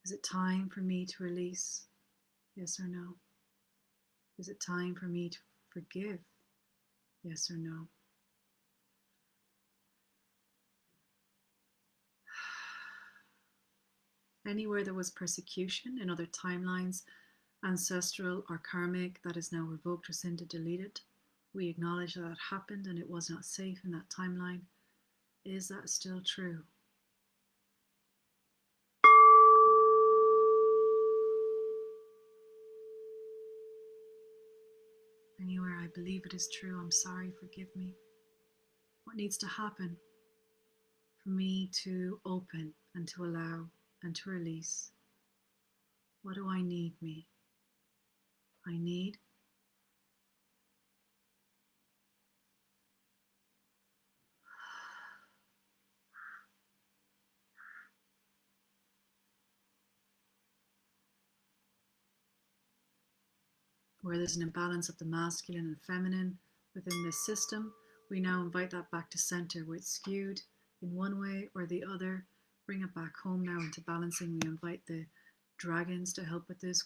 S1: Is it time for me to release? Yes or no? Is it time for me to forgive? Yes or no? Anywhere there was persecution in other timelines, ancestral or karmic, that is now revoked, rescinded, deleted. We acknowledge that it happened and it was not safe in that timeline. Is that still true? Anywhere I believe it is true, I'm sorry, forgive me. What needs to happen for me to open and to allow and to release? What do I need, me? I need where there's an imbalance of the masculine and feminine within this system, we now invite that back to center where it's skewed in one way or the other. Bring it back home now into balancing. We invite the dragons to help with this.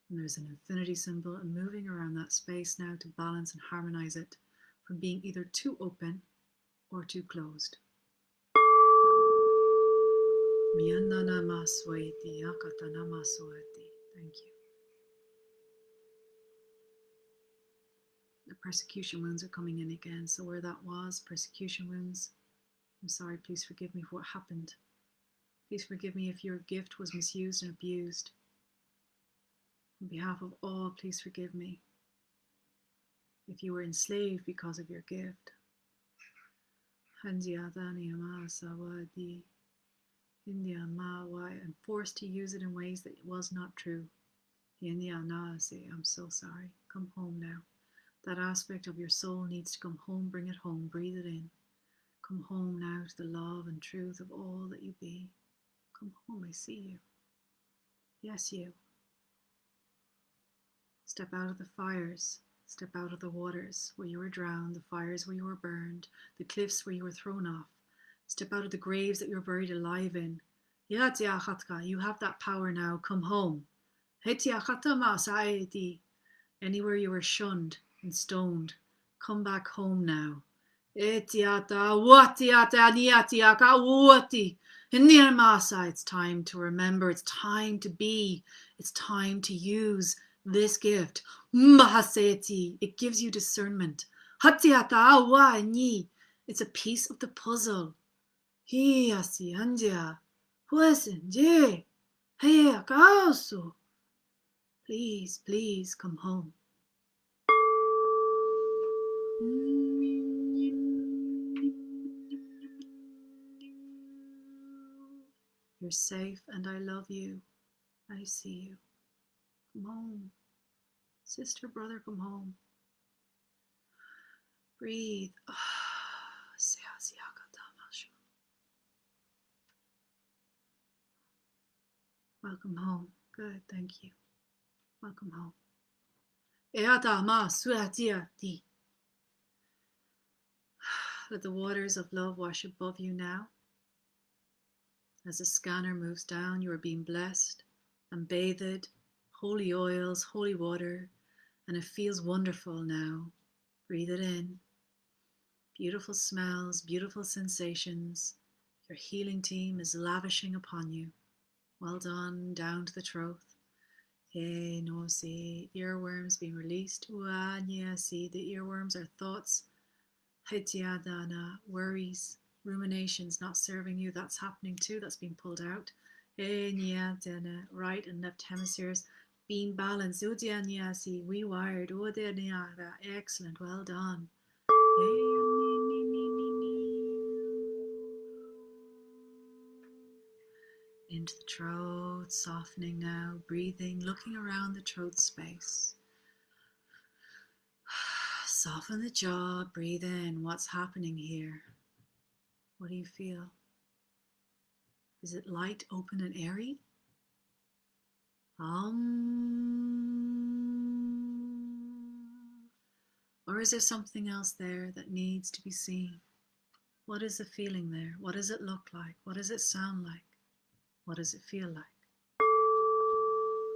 S1: And there's an infinity symbol and moving around that space now to balance and harmonize it from being either too open or too closed. Thank you. The persecution wounds are coming in again. So where that was, persecution wounds, I'm sorry, please forgive me for what happened. Please forgive me if your gift was misused and abused. On behalf of all, please forgive me if you were enslaved because of your gift. And forced to use it in ways that was not true. I'm so sorry. Come home now. That aspect of your soul needs to come home. Bring it home. Breathe it in. Come home now to the love and truth of all that you be. Come home. I see you. Yes, you. Step out of the fires. Step out of the waters where you were drowned, the fires where you were burned, the cliffs where you were thrown off. Step out of the graves that you're buried alive in. You have that power now. Come home. Anywhere you were shunned and stoned, come back home now. Etiata, watiata, niatiaka, wati. Nirmasa, it's time to remember, it's time to be, it's time to use this gift. Mahaseti, it gives you discernment. Hatiata, awa, ni, it's a piece of the puzzle. Hiasi, andia, huesenje, hey, akaosu. Please, please come home. You're safe and I love you. I see you. Come home. Sister, brother, come home. Breathe. Welcome home. Good, thank you. Welcome home. Let the waters of love wash above you now. As the scanner moves down, you are being blessed and bathed, holy oils, holy water, and it feels wonderful now. Breathe it in. Beautiful smells, beautiful sensations. Your healing team is lavishing upon you. Well done, down to the throat. No, see, earworms being released. See, the earworms are thoughts. Hetiadana, worries, ruminations not serving you, that's happening too, that's being pulled out. Right and left hemispheres being balanced. Rewired. Excellent, well done. Into the throat, softening now, breathing, looking around the throat space. Soften the jaw, breathe in. What's happening here? What do you feel? Is it light, open, and airy? Or is there something else there that needs to be seen? What is the feeling there? What does it look like? What does it sound like? What does it feel like?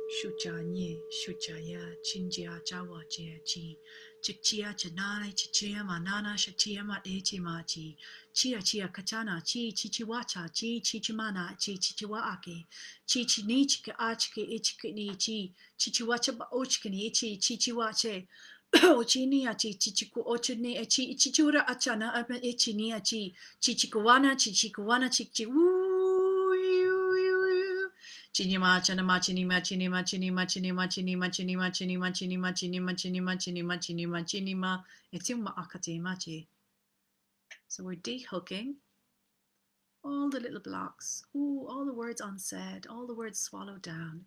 S1: Shucha nye, shucha ya, chinjia jawa jia chi, chichia janai, chichia manana, shachia matechi machi, chia chia kachana, chi chichiwacha, chi chichimana, chi chichiwaake, chi chinichika achike ichike ni chi, chichiwacha ba ochkini ichi, chichiwache, ochini achi, chichiku ochini echi, chichura achana, apen ichini achi, chichikuwana, chichi Chinima chanama chinima chinima chinima chinima chinima chinima chinima chinima chinima chinima chinima chinima chinima etima akatimachi. So we're dehooking all the little blocks. All the words unsaid, all the words swallowed down.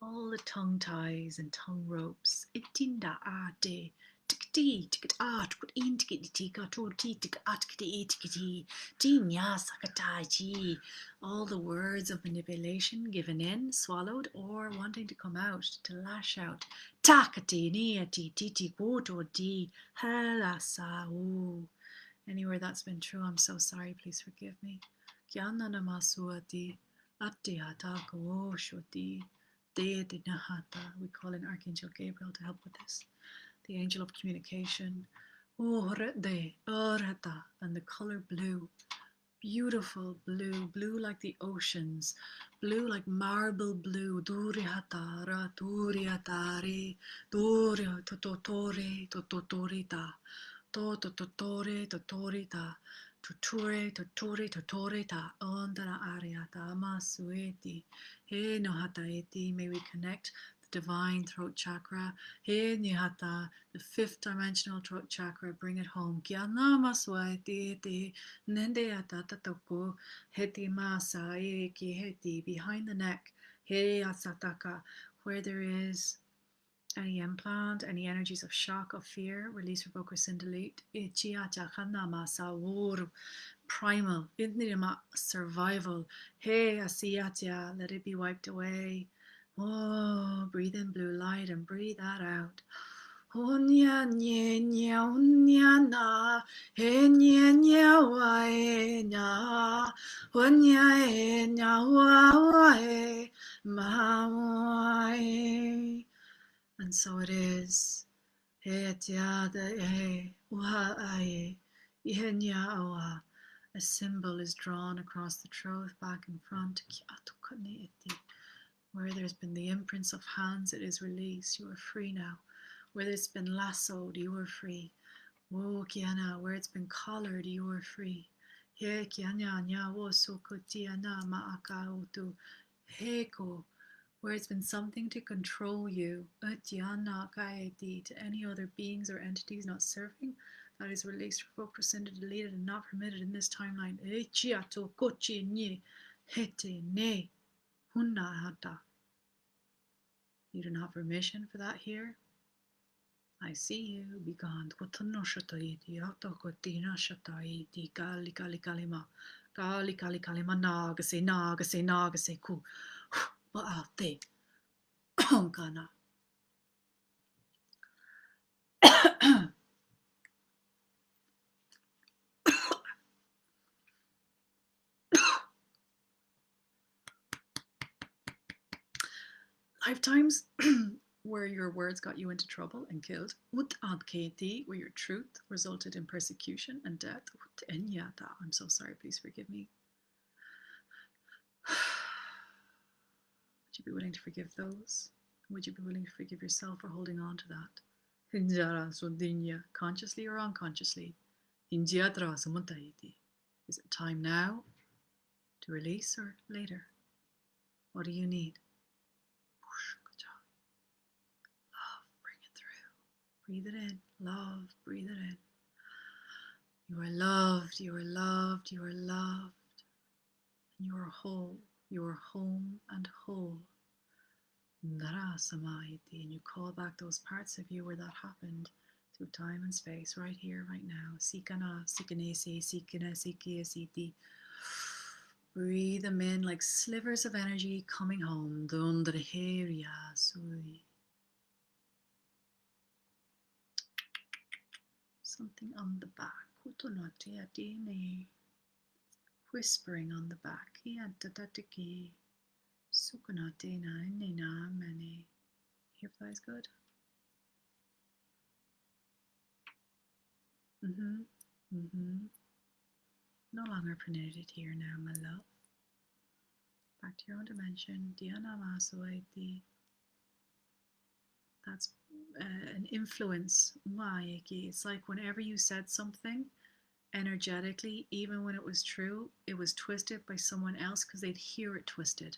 S1: All the tongue ties and tongue ropes. Itinda ate. Tikti tikat at kut in tikit tika to tik at kiti tikiti tinya sakatai. All the words of manipulation given in, swallowed, or wanting to come out, to lash out. Takati niati titi koto di halasa. Anywhere that's been true, I'm so sorry, please forgive me. Kyanna namasuati atti hatako shoti. We call in Archangel Gabriel to help with this. The angel of communication. And the color blue. Beautiful blue. Blue like the oceans. Blue like marble blue. Durihatara, duriatare, duria totore, totorita. Totore, totorita. Tuture, totore, totorita. Ondara ariata, masueti. He no hataeti. May we connect the divine throat chakra. He nihata, the fifth dimensional throat chakra. Bring it home. Gyanama swaeti. Nende atatako. Heti masa eki heti. Behind the neck. He asataka. Where there is any implant, any energies of shock, of fear, release, revoke, rescind, delete. Primal, survival. Hey, asiyatya, let it be wiped away. Breathe in blue light and breathe that out. Onya nye nya onya na, enya nya wa enya, onya enya wa ma wa. And so it is. A symbol is drawn across the throat, back and front. Where there's been the imprints of hands, it is released. You are free now. Where it's been lassoed, you are free. Where it's been collared, you are free. Where it's been something to control you, to any other beings or entities not serving, that is released, revoked, rescinded, deleted, and not permitted in this timeline. You do not have permission for that here. I see you. Be gone. Kali kali kalima. Kali kali kalima nagase ku. Baate. Kana. Lifetimes where your words got you into trouble and killed. Where your truth resulted in persecution and death. I'm so sorry, please forgive me. Would you be willing to forgive those? Would you be willing to forgive yourself for holding on to that? Consciously or unconsciously? Is it time now to release or later? What do you need? Love, bring it through. Breathe it in. Love, breathe it in. You are loved, you are loved, you are loved. And you are whole. You are home and whole. And you call back those parts of you where that happened through time and space, right here, right now. Sikana, sikanese, sikana, sikia, siti. Breathe them in like slivers of energy coming home. Something on the back. Whispering on the back. If that is good. No longer permitted here now, my love. Back to your own dimension. That's an influence. It's like whenever you said something energetically, even when it was true, it was twisted by someone else because they'd hear it twisted.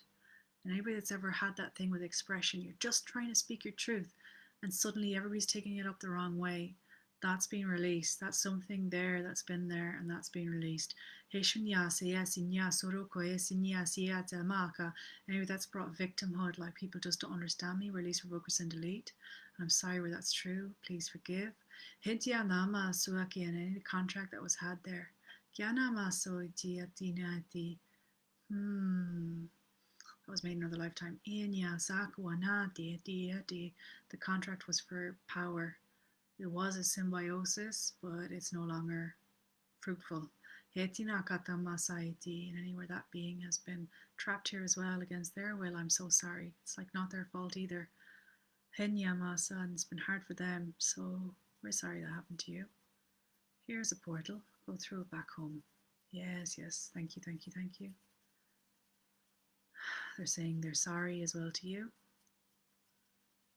S1: And anybody that's ever had that thing with expression, you're just trying to speak your truth, and suddenly everybody's taking it up the wrong way. That's been released. That's something there that's been there, and that's been released. Anyway, that's brought victimhood, like people just don't understand me. Release, revoke, rescind, delete. I'm sorry where that's true. Please forgive. And any contract that was had there. That was made in another lifetime. The contract was for power. It was a symbiosis, but it's no longer fruitful. And anywhere that being has been trapped here as well against their will, I'm so sorry. It's like not their fault either. And it's been hard for them, so we're sorry that happened to you. Here's a portal. Go through it back home. Yes, thank you. They're saying they're sorry as well to you.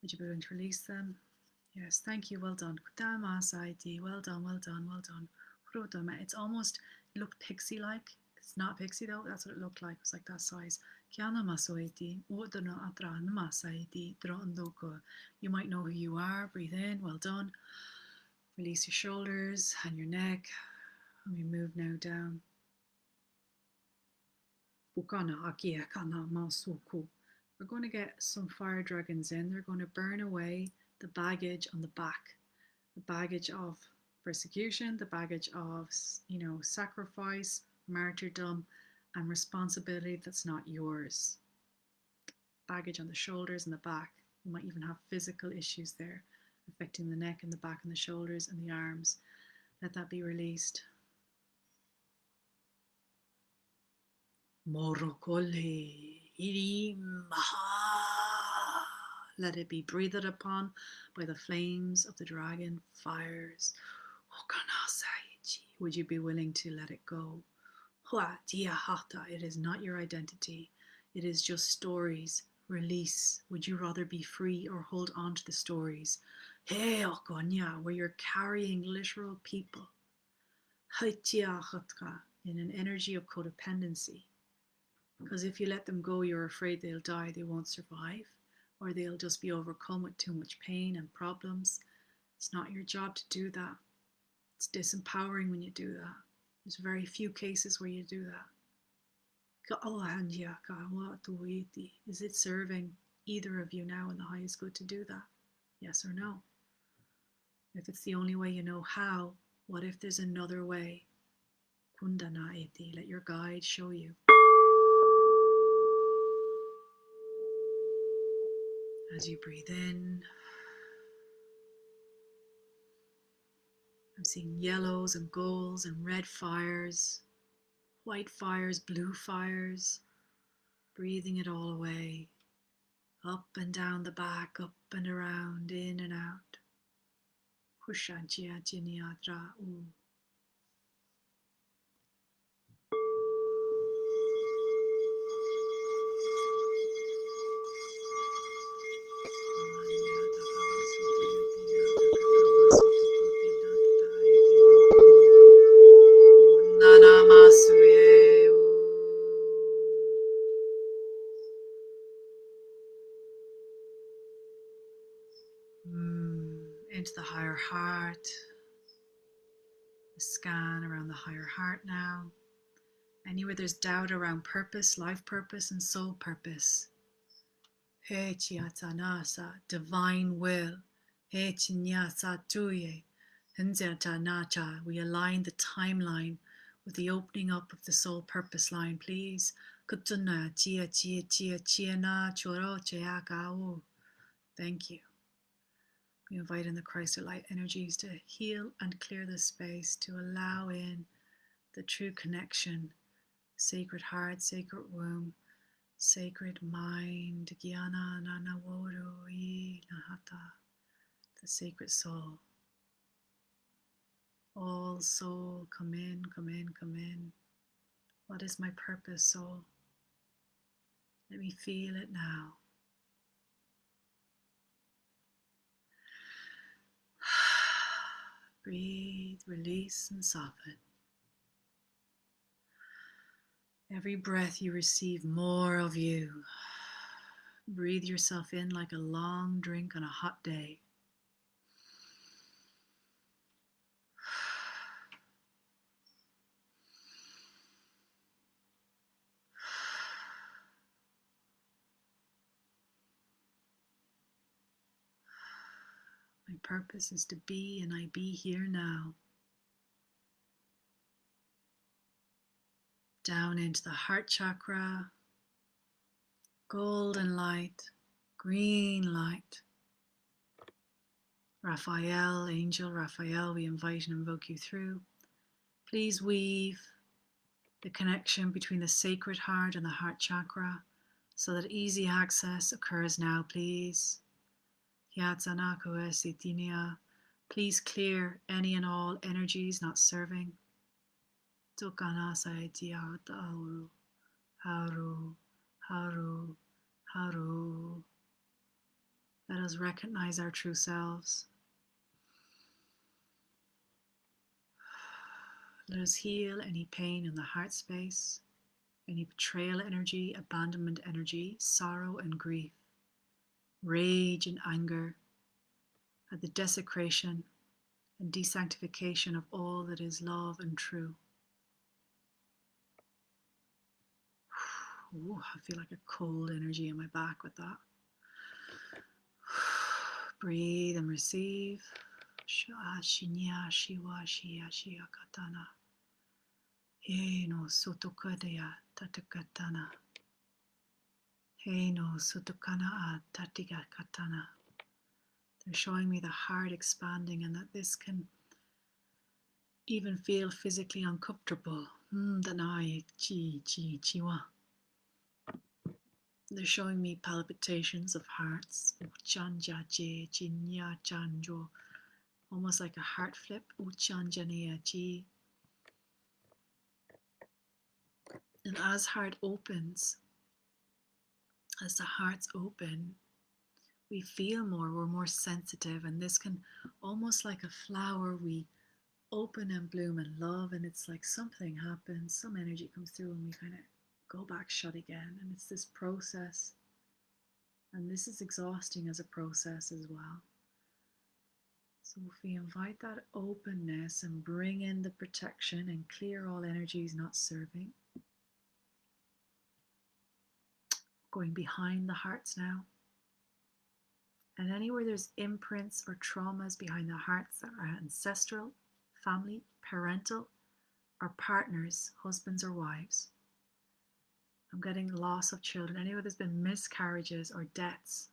S1: Would you be willing to release them? Yes, thank you. Well done. Well done. It's almost, it looked pixie-like. It's not pixie though. That's what it looked like. It was like that size. You might know who you are. Breathe in. Well done. Release your shoulders and your neck. And we move now down. We're going to get some fire dragons in. They're going to burn away the baggage on the back. The baggage of persecution, the baggage of, sacrifice, martyrdom, and responsibility that's not yours. Baggage on the shoulders and the back. You might even have physical issues there, affecting the neck and the back and the shoulders and the arms. Let that be released. Morokole Iri Maha Let it be breathed upon by the flames of the dragon fires. Would you be willing to let it go? It is not your identity. It is just stories. Release. Would you rather be free or hold on to the stories? Where you're carrying literal people in an energy of codependency. Because if you let them go, you're afraid they'll die, they won't survive, or they'll just be overcome with too much pain and problems. It's not your job to do that. It's disempowering when you do that. There's very few cases where you do that. Is it serving either of you now in the highest good to do that? Yes or no? If it's the only way you know how, what if there's another way? Let your guide show you. As you breathe in, I'm seeing yellows and golds and red fires, white fires, blue fires, breathing it all away, up and down the back, up and around, in and out. Into the higher heart. A scan around the higher heart now. Anywhere there's doubt around purpose, life purpose, and soul purpose. Divine will. We align the timeline with the opening up of the soul purpose line, please. Thank you. We invite in the Christ light energies to heal and clear the space, to allow in the true connection, sacred heart, sacred womb, sacred mind, the sacred soul. All soul, come in, come in, come in. What is my purpose, soul? Let me feel it now. Breathe, release, and soften. Every breath you receive more of you. Breathe yourself in like a long drink on a hot day. My purpose is to be, and I be here now. Down into the heart chakra, golden light, green light. Raphael, Angel Raphael, we invite and invoke you through. Please weave the connection between the sacred heart and the heart chakra so that easy access occurs now, please. Please clear any and all energies not serving. Let us recognize our true selves. Let us heal any pain in the heart space, any betrayal energy, abandonment energy, sorrow and grief, rage and anger, at the desecration and desanctification of all that is love and true. Ooh, I feel like a cold energy in my back with that. Breathe and receive. Shinya shiwa shia shia katana. Heno sotokadaya tatakatana. Heno sotokana tatiga katana. They're showing me the heart expanding and that this can even feel physically uncomfortable. Danai chi chi chiwa. They're showing me palpitations of hearts. Almost like a heart flip. And as heart opens, as the hearts open, we feel more, we're more sensitive, and this can almost like a flower, we open and bloom in love, and it's like something happens, some energy comes through, and we kind of go back shut again. And it's this process, and this is exhausting as a process as well. So if we invite that openness and bring in the protection and clear all energies not serving, going behind the hearts now. And anywhere there's imprints or traumas behind the hearts that are ancestral, family, parental, or partners, husbands or wives. I'm getting loss of children, anywhere there's been miscarriages or deaths.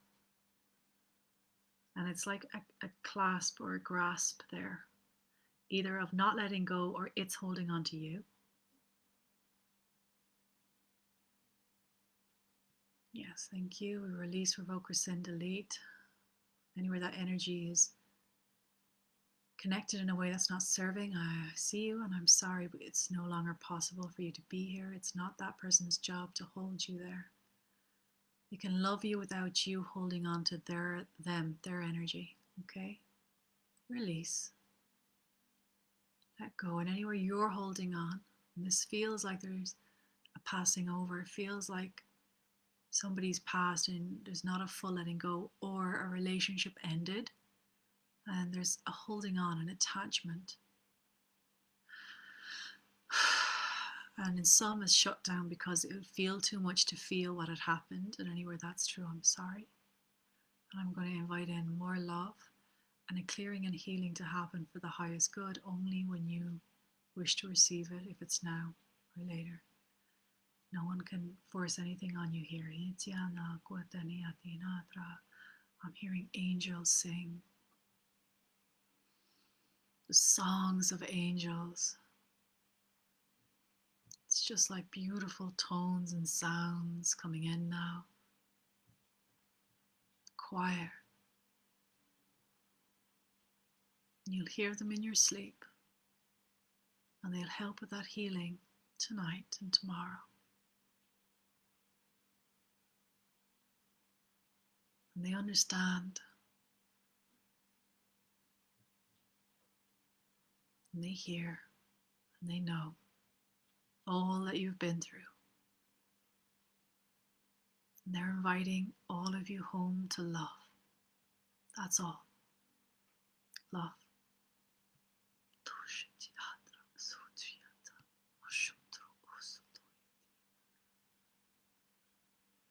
S1: And it's like a clasp or a grasp there, either of not letting go or it's holding on to you. Yes, thank you. We release, revoke, rescind, delete. Anywhere that energy is connected in a way that's not serving, I see you and I'm sorry, but it's no longer possible for you to be here. It's not that person's job to hold you there. They can love you without you holding on to their energy, okay? Release. Let go. And anywhere you're holding on, and this feels like there's a passing over, it feels like somebody's passed and there's not a full letting go, or a relationship ended and there's a holding on, an attachment. And in some it's shut down because it would feel too much to feel what had happened. And anywhere that's true, I'm sorry. And I'm going to invite in more love and a clearing and healing to happen for the highest good, only when you wish to receive it, if it's now or later. No one can force anything on you here. I'm hearing angels sing. The songs of angels. It's just like beautiful tones and sounds coming in now. Choir. You'll hear them in your sleep, and they'll help with that healing tonight and tomorrow. And they understand, and they hear, and they know all that you've been through. And they're inviting all of you home to love. That's all. Love.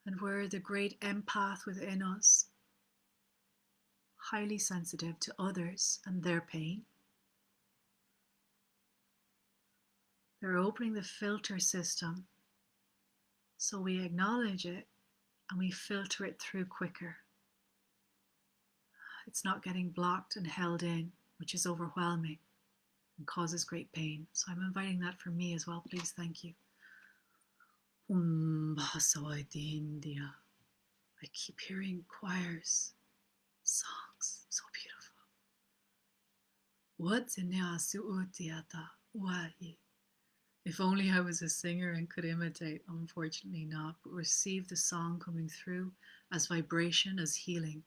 S1: And we're the great empath within us, highly sensitive to others and their pain. They're opening the filter system so we acknowledge it and we filter it through quicker. It's not getting blocked and held in, which is overwhelming and causes great pain. So I'm inviting that for me as well, please. Thank you. I keep hearing choirs, songs, so beautiful. If only I was a singer and could imitate. Unfortunately not, but receive the song coming through as vibration, as healing.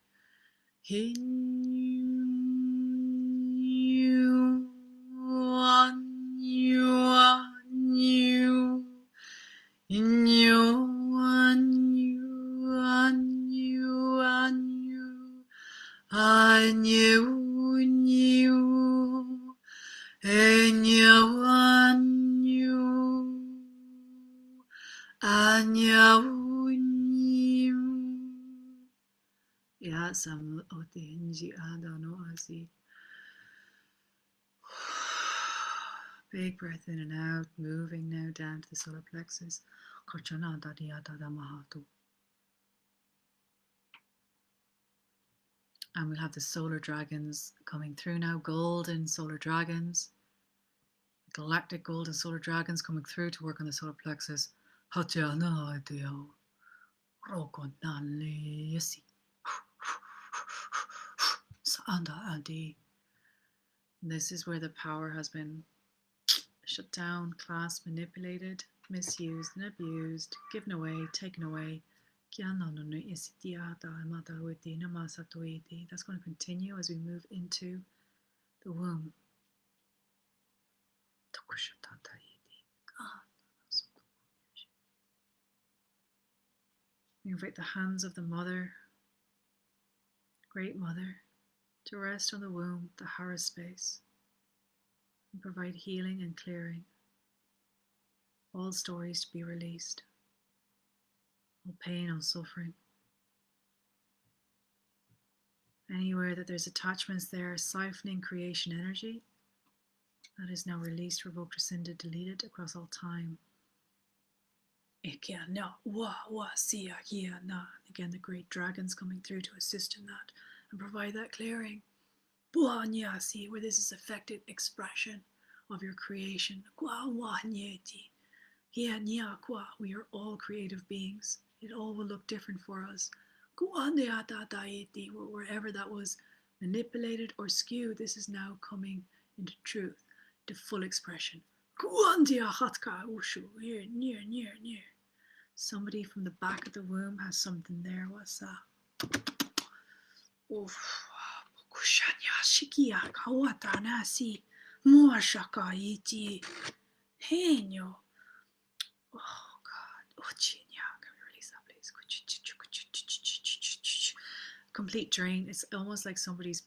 S1: Big breath in and out, moving now down to the solar plexus. And we'll have the solar dragons coming through now, golden solar dragons, galactic golden solar dragons coming through to work on the solar plexus. Rokonalesi. Saanda Adi. This is where the power has been shut down, clasped, manipulated, misused, and abused, given away, taken away. That's going to continue as we move into the womb. We invite the hands of the mother, great mother, to rest on the womb, the Hara space, and provide healing and clearing. All stories to be released, all pain, all suffering. Anywhere that there's attachments there, siphoning creation energy, that is now released, revoked, rescinded, deleted across all time. Again, the great dragons coming through to assist in that and provide that clearing. Where this is affected expression of your creation. We are all creative beings. It all will look different for us. Wherever that was manipulated or skewed, this is now coming into truth, to full expression. Somebody from the back of the womb has something there. What's that? Oh God. Can we release that, please? Complete drain. It's almost like somebody's,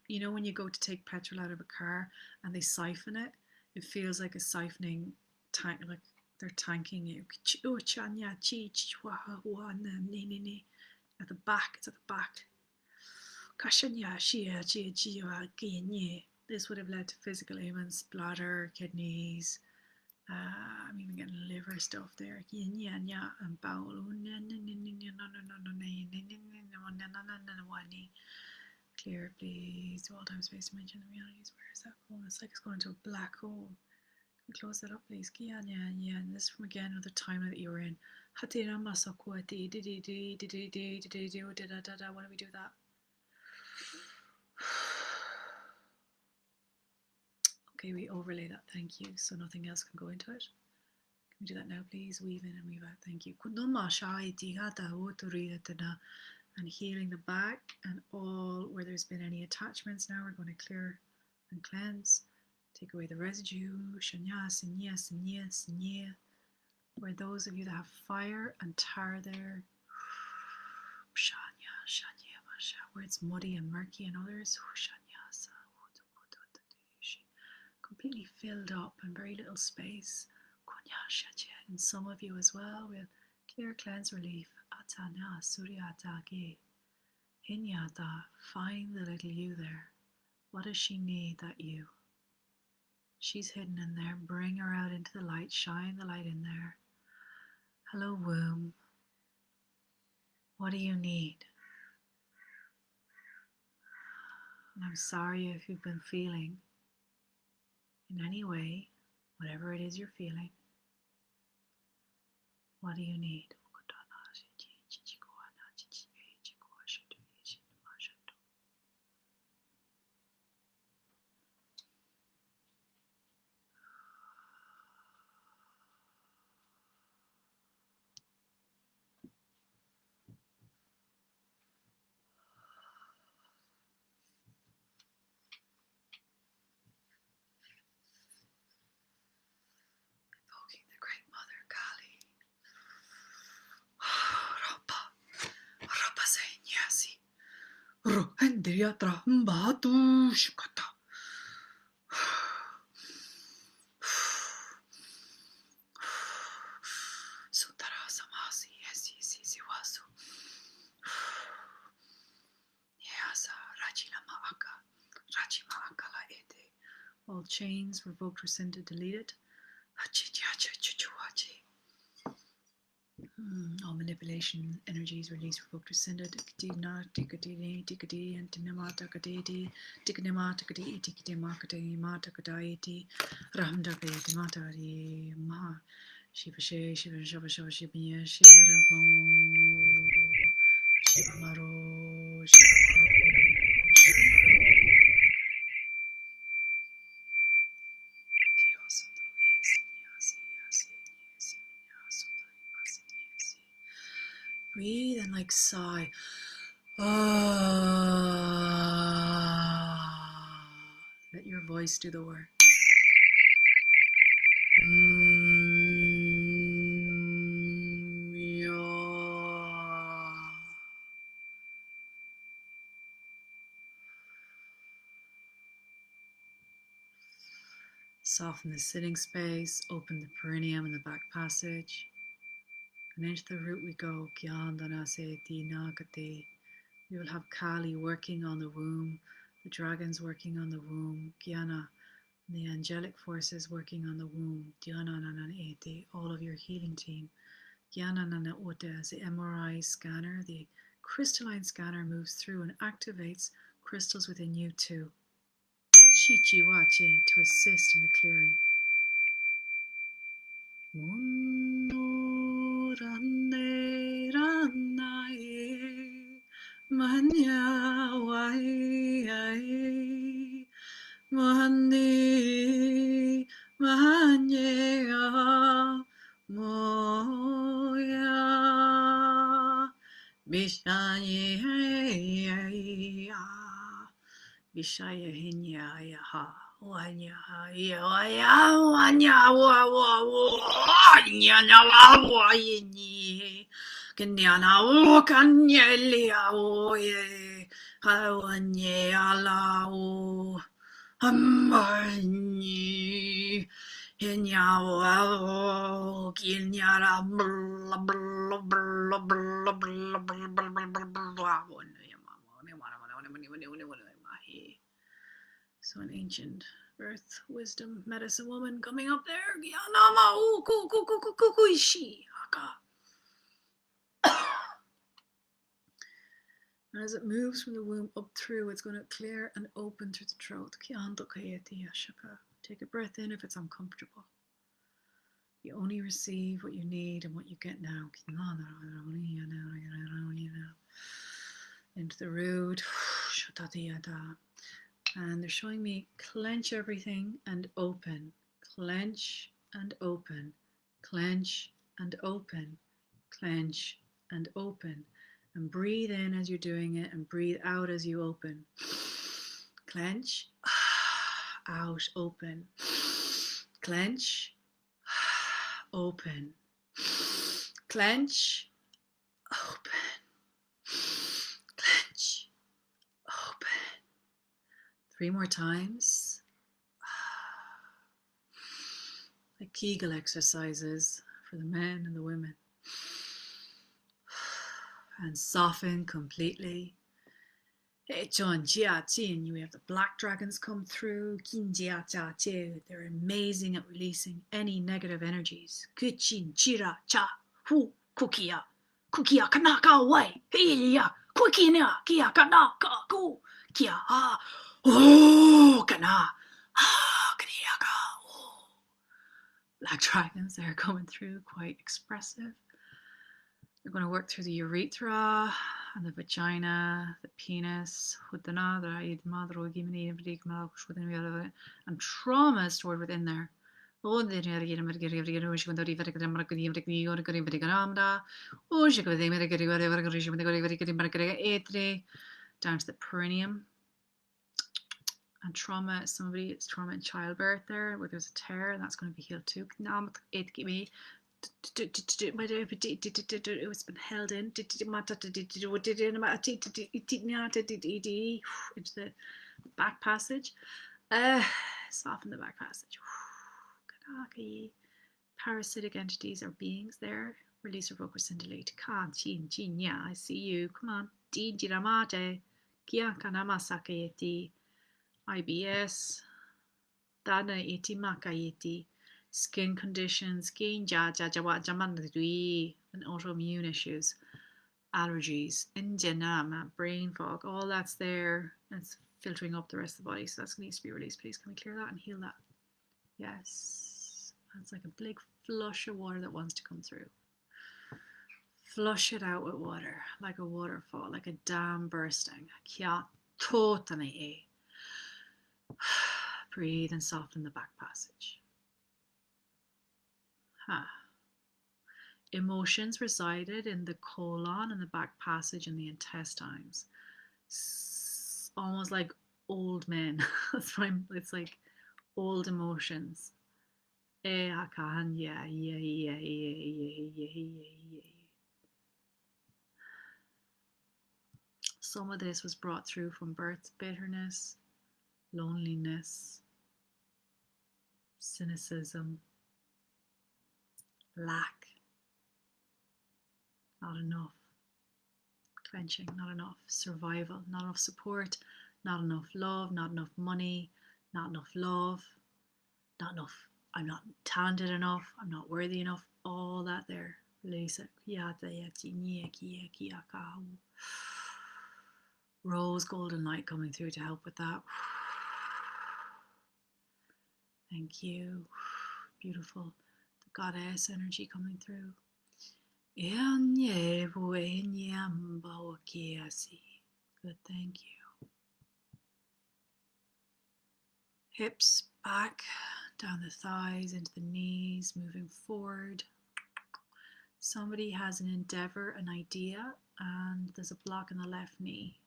S1: when you go to take petrol out of a car and they siphon it, it feels like a siphoning tank, like they're tanking you. At the back, it's at the back. This would have led to physical ailments, bladder, kidneys. I'm even getting liver stuff there. And bowel. Clear, please. All time, space, dimension, the realities. Where is that going? It's like it's going into a black hole. Can we close that up, please? And this from again another timeline that you were in. Why do we do that? Okay, we overlay that, thank you, so nothing else can go into it. Can we do that now, please? Weave in and weave out, thank you. And healing the back and all where there's been any attachments. Now we're going to clear and cleanse, take away the residue. Where those of you that have fire and tar there, where it's muddy and murky, and others, completely filled up and very little space. And some of you as well will clear, cleanse, relief. Find the little you there. What does she need, that you? She's hidden in there. Bring her out into the light. Shine the light in there. Hello, womb. What do you need? And I'm sorry if you've been feeling in any way, whatever it is you're feeling. What do you need? All chains revoked, rescinded, deleted. All manipulation energies released, revoked, rescinded. Shiva She, Shiva Shava Shava Shiva Ye, Shiva Ramo, Shiva Maro, Shiva Maro, Shiva Maro. Breathe and like sigh. Let your voice do the work. Soften the sitting space, open the perineum and the back passage. And into the root we go. We will have Kali working on the womb, the dragons working on the womb, Gyana, the angelic forces working on the womb, all of your healing team. As the MRI scanner, the crystalline scanner moves through and activates crystals within you too. Chichi Wachi to assist in the clearing. Vishaya hinya yaha wanya ya wanya wanya na wanya kanyana wo kanyelia wo ye wanya ala wo amani hinya wo kinyara bla bla bla bla bla bla. So an ancient earth wisdom medicine woman coming up there. And as it moves from the womb up through, it's going to clear and open through the throat. Take a breath in if it's uncomfortable. You only receive what you need and what you get now. Into the root. And they're showing me clench everything and open. Clench and open. Clench and open. Clench and open. And breathe in as you're doing it and breathe out as you open. Clench, out, open. Clench, open. Clench, open. Clench, open. 3 more times. Like Kegel exercises for the men and the women. And soften completely. We have the black dragons come through. They're amazing at releasing any negative energies. Black dragons, they're coming through, quite expressive. We're going to work through the urethra and the vagina, the penis, and trauma is stored within there. Down to the perineum. And trauma, somebody, it's trauma in childbirth there, where there's a tear, and that's going to be healed too. It's been held in into the back passage. Soften the back passage. Parasitic entities or beings there. Release, revoke, or scintillate. I see you. Come on. IBS. Dana iti makayeti. Skin conditions, and autoimmune issues, allergies, brain fog, all that's there. It's filtering up the rest of the body, so that needs to be released. Please, can we clear that and heal that? Yes. That's like a big flush of water that wants to come through. Flush it out with water, like a waterfall, like a dam bursting. Kia totani. Breathe and soften the back passage. Emotions resided in the colon and the back passage and the intestines. Almost like old men. It's like old emotions. Some of this was brought through from birth, bitterness, loneliness, cynicism, lack, not enough, clenching, not enough, survival, not enough support, not enough love, not enough money, not enough love, not enough, I'm not talented enough, I'm not worthy enough, all that there. Release it. Rose golden light coming through to help with that. Thank you. Beautiful. The goddess energy coming through. Good, thank you. Hips back, down the thighs, into the knees, moving forward. Somebody has an endeavor, an idea, and there's a block in the left knee.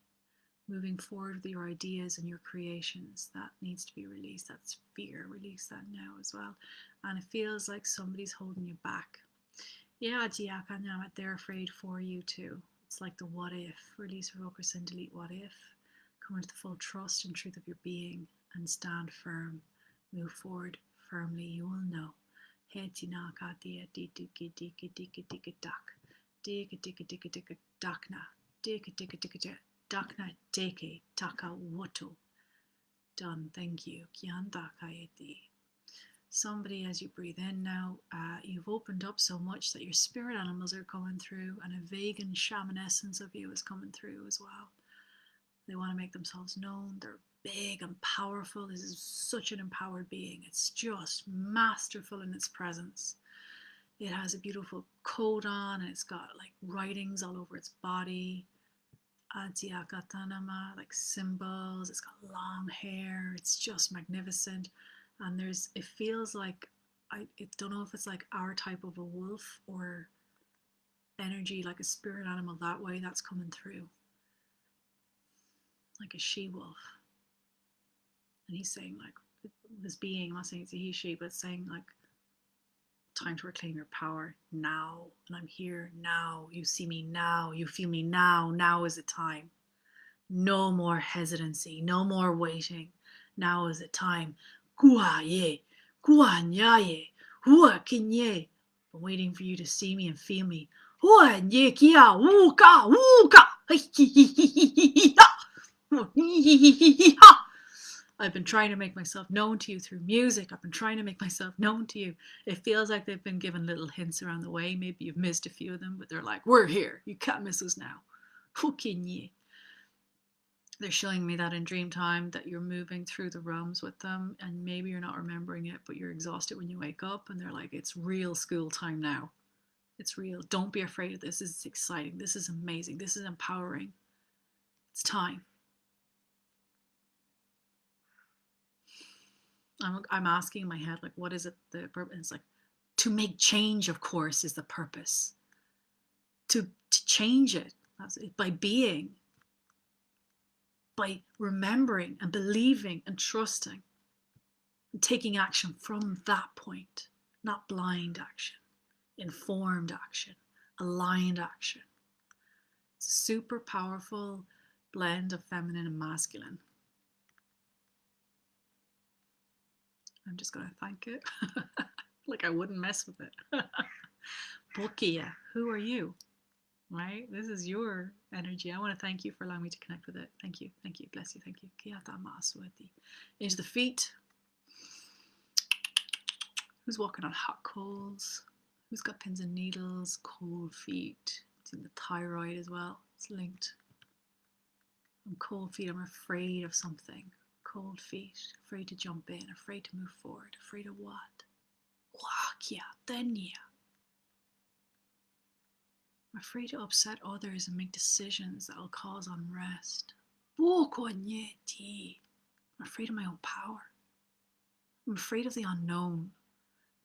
S1: Moving forward with your ideas and your creations, that needs to be released. That's fear. Release that now as well. And it feels like somebody's holding you back. Yeah, they're afraid for you too. It's like the what if. Release, revoke, rescind, delete what if. Come into the full trust and truth of your being and stand firm. Move forward firmly. You will know. Dakna deke taka woto. Done. Thank you. Kianda kaeti. Somebody, as you breathe in now, you've opened up so much that your spirit animals are coming through, and a vegan shaman essence of you is coming through as well. They want to make themselves known. They're big and powerful. This is such an empowered being. It's just masterful in its presence. It has a beautiful coat on, and it's got like writings all over its body. Like symbols. It's got long hair. It's just magnificent. And it feels like, I don't know if it's like our type of a wolf or energy, like a spirit animal that way, that's coming through. Like a she-wolf. And he's saying like, this being, I'm not saying it's a he, she, but it's saying like, time to reclaim your power now. And I'm here now. You see me now. You feel me now. Now is the time. No more hesitancy. No more waiting. Now is the time. Kuaye. Kuanyaye. Huakinye. I'm waiting for you to see me and feel me. Huanye kia. Wuka. Wuka. I've been trying to make myself known to you through music. I've been trying to make myself known to you. It feels like they've been given little hints around the way. Maybe you've missed a few of them, but they're like, we're here. You can't miss us now. They're showing me that in dream time, that you're moving through the realms with them, and maybe you're not remembering it, but you're exhausted when you wake up, and they're like, it's real school time now. It's real. Don't be afraid of this. This is exciting. This is amazing. This is empowering. It's time. I'm asking in my head, like, what is it, the purpose? It's like, to make change, of course, is the purpose. To change it, by being, by remembering and believing and trusting and taking action from that point, not blind action, informed action, aligned action. It's a super powerful blend of feminine and masculine. I'm just going to thank it. Like I wouldn't mess with it. Bokia, who are you? Right? This is your energy. I want to thank you for allowing me to connect with it. Thank you. Thank you. Bless you. Thank you. Into the feet. Who's walking on hot coals? Who's got pins and needles? Cold feet. It's in the thyroid as well. It's linked. I'm cold feet. I'm afraid of something. Cold feet. Afraid to jump in. Afraid to move forward. Afraid of what? Wakia Denya. I'm afraid to upset others and make decisions that will cause unrest. Bokonyeti. I'm afraid of my own power. I'm afraid of the unknown.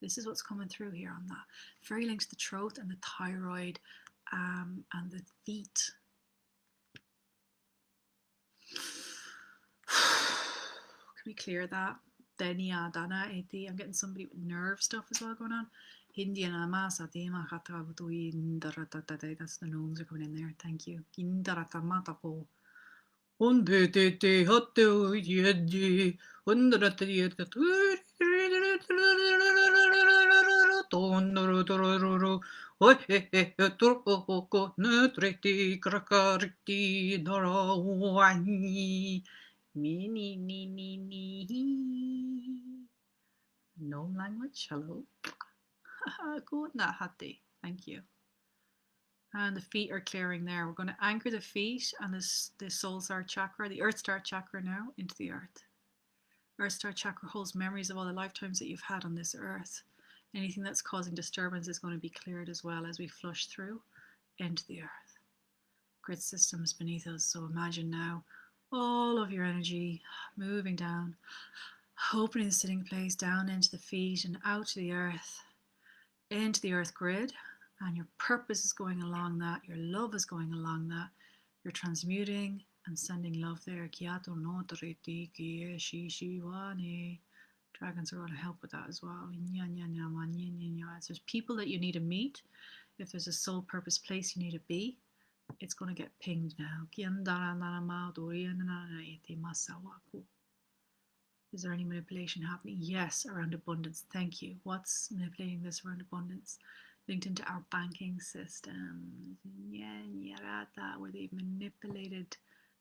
S1: This is what's coming through here on that. Very linked to the throat and the thyroid and the feet. Can we clear that? Denia, Dana, Eti. I'm getting somebody with nerve stuff as well going on. That's the gnomes are coming in there. Thank you. Gnome language, hello. Good na hati. Thank you. And the feet are clearing there. We're going to anchor the feet and the soul star chakra, the earth star chakra now, into the earth. Earth star chakra holds memories of all the lifetimes that you've had on this earth. Anything that's causing disturbance is going to be cleared as well as we flush through into the earth. Grid systems beneath us. So imagine now all of your energy moving down, opening the sitting place down into the feet and out to the earth, into the earth grid. And your purpose is going along that, your love is going along that, you're transmuting and sending love there. Dragons are going to help with that as well. So there's people that you need to meet. If there's a soul purpose place you need to be, it's going to get pinged now. Is there any manipulation happening? Yes, around abundance. Thank you. What's manipulating this around abundance? Linked into our banking system, where they've manipulated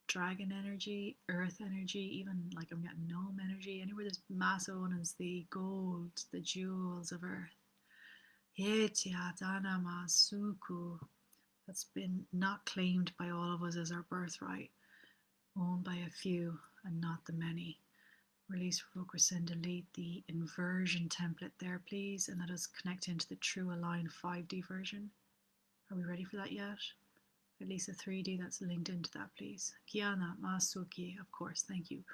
S1: dragon energy, earth energy, even like I'm getting gnome energy, anywhere there's massive abundance, the gold, the jewels of earth. That's been not claimed by all of us as our birthright, owned by a few and not the many. Release, revoke, rescind, delete the inversion template there, please, and let us connect into the true aligned 5D version. Are we ready for that yet? At least a 3D that's linked into that, please. Kiana, Masuki, of course, thank you.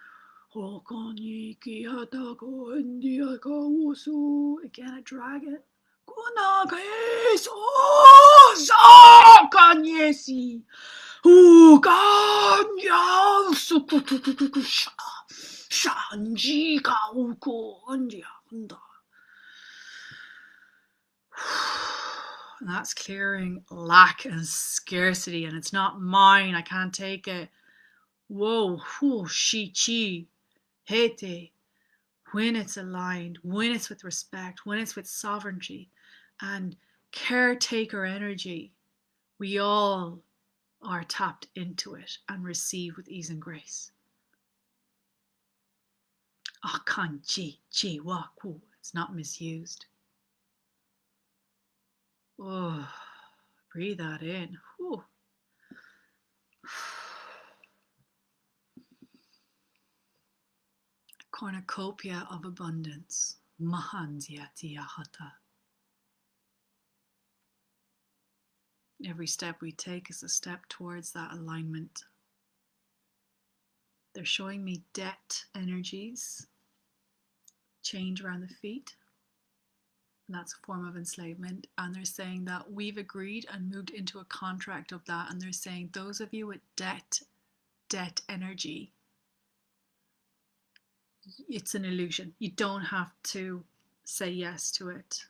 S1: Again, a dragon. And that's clearing lack and scarcity, and it's not mine, I can't take it. Whoa, whoo, shi chi, hete. When it's aligned, when it's with respect, when it's with sovereignty and caretaker energy, we all are tapped into it and receive with ease and grace. It's not misused. Oh, breathe that in. Whew. Cornucopia of abundance. Mahanziatiyahata. Every step we take is a step towards that alignment. They're showing me debt energies, change around the feet. And that's a form of enslavement. And they're saying that we've agreed and moved into a contract of that. And they're saying those of you with debt energy, it's an illusion. You don't have to say yes to it.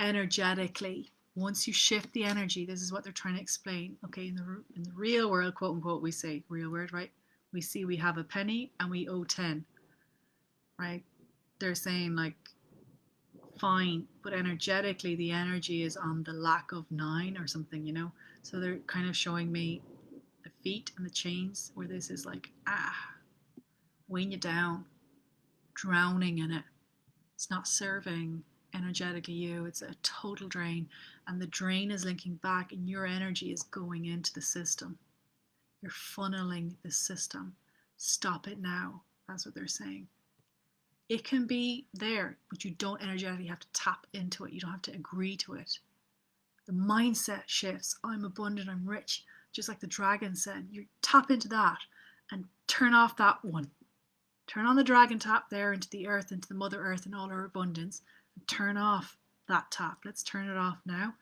S1: Energetically, once you shift the energy, this is what they're trying to explain. Okay, in the real world, quote unquote, we say real world, right? We see we have a penny and we owe 10, right? They're saying like, fine, but energetically, the energy is on the lack of 9 or something, you know? So they're kind of showing me the feet and the chains where this is like, weighing you down, drowning in it. It's not serving energetically you, it's a total drain, and the drain is linking back and your energy is going into the system. You're funneling the system. Stop it now. That's what they're saying.
S2: It can be there, but you don't energetically have to tap into it. You don't have to agree to it. The mindset shifts. I'm abundant, I'm rich. Just like the dragon said, you tap into that and turn off that one. Turn on the dragon tap there into the earth, into the Mother Earth and all her abundance. And turn off that tap. Let's turn it off now.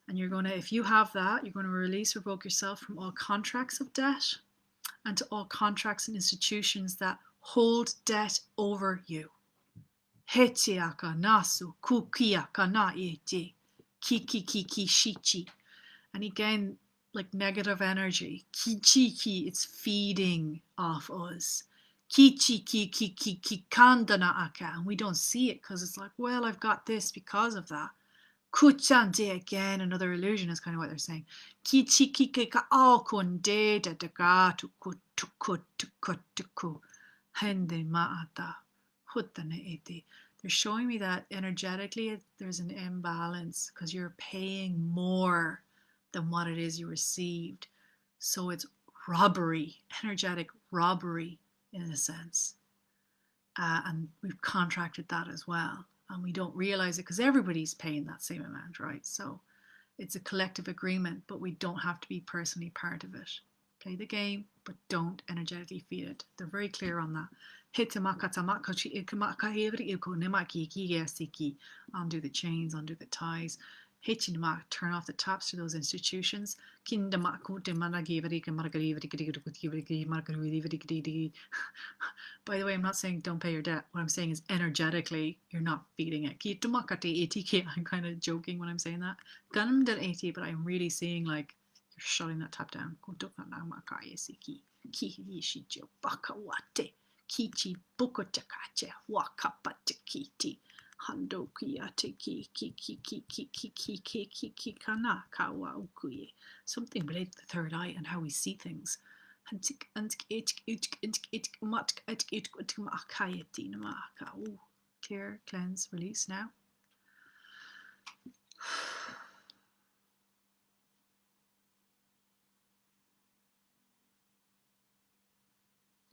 S2: And you're going to, if you have that, you're going to release, revoke yourself from all contracts of debt and to all contracts and institutions that hold debt over you. Hetiaka nasu kukiaka na iti kiki shichi. And again, like negative energy, kichiki, it's feeding off us. Kichiki kiki kandana aka, and we don't see it because it's like, well, I've got this because of that. Kuchante, again, another illusion is kind of what they're saying. Kichiki kika akonde da daga tu kutuku hende maata hutane iti. They're showing me that energetically there's an imbalance because you're paying more than what it is you received. So it's robbery, energetic robbery in a sense. And we've contracted that as well. And we don't realize it because everybody's paying that same amount, right? So it's a collective agreement, but we don't have to be personally part of it. Play the game, but don't energetically feed it. They're very clear on that. Undo the chains, undo the ties. Turn off the taps to those institutions. By the way, I'm not saying don't pay your debt. What I'm saying is energetically, you're not feeding it. I'm kind of joking when I'm saying that. But I'm really seeing like you're shutting that tap down. Kichi bukotakache wakapatikiti handokiate ki kana kawa ukuye. Something related to the third eye and how we see things. Clear, cleanse, release now.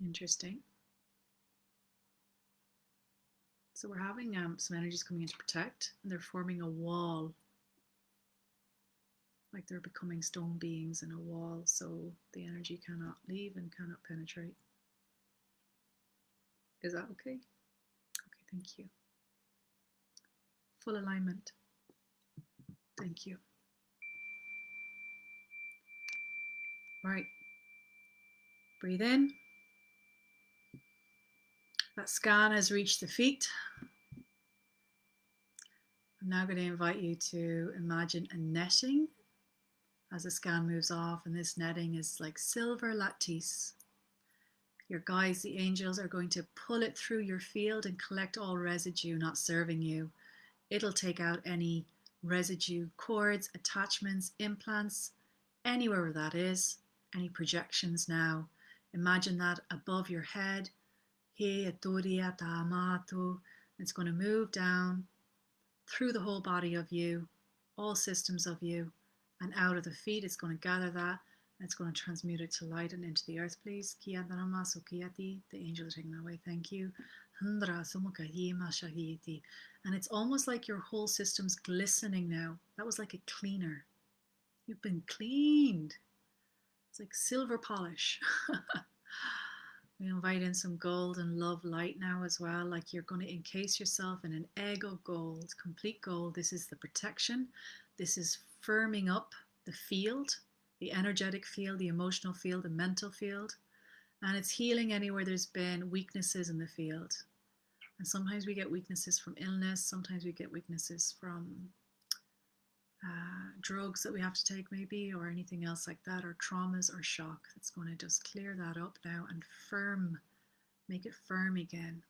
S2: Interesting. So we're having some energies coming in to protect, and they're forming a wall. Like they're becoming stone beings in a wall, so the energy cannot leave and cannot penetrate. Is that okay? Okay, thank you. Full alignment. Thank you. Right. Breathe in. That scan has reached the feet. I'm now going to invite you to imagine a netting as the scan moves off, and this netting is like silver lattice. Your guides, the angels, are going to pull it through your field and collect all residue not serving you. It'll take out any residue, cords, attachments, implants, anywhere that is, any projections now. Imagine that above your head. It's going to move down through the whole body of you, all systems of you, and out of the feet. It's going to gather that, and it's going to transmute it to light and into the earth, please. The angels are taking that away. Thank you. And it's almost like your whole system's glistening now. That was like a cleaner. You've been cleaned. It's like silver polish. We invite in some gold and love light now as well, like you're going to encase yourself in an egg of gold, complete gold. This is the protection. This is firming up the field, the energetic field, the emotional field, the mental field. And it's healing anywhere there's been weaknesses in the field. And sometimes we get weaknesses from illness. Sometimes we get weaknesses from drugs that we have to take maybe, or anything else like that, or traumas or shock. It's going to just clear that up now and firm, make it firm again.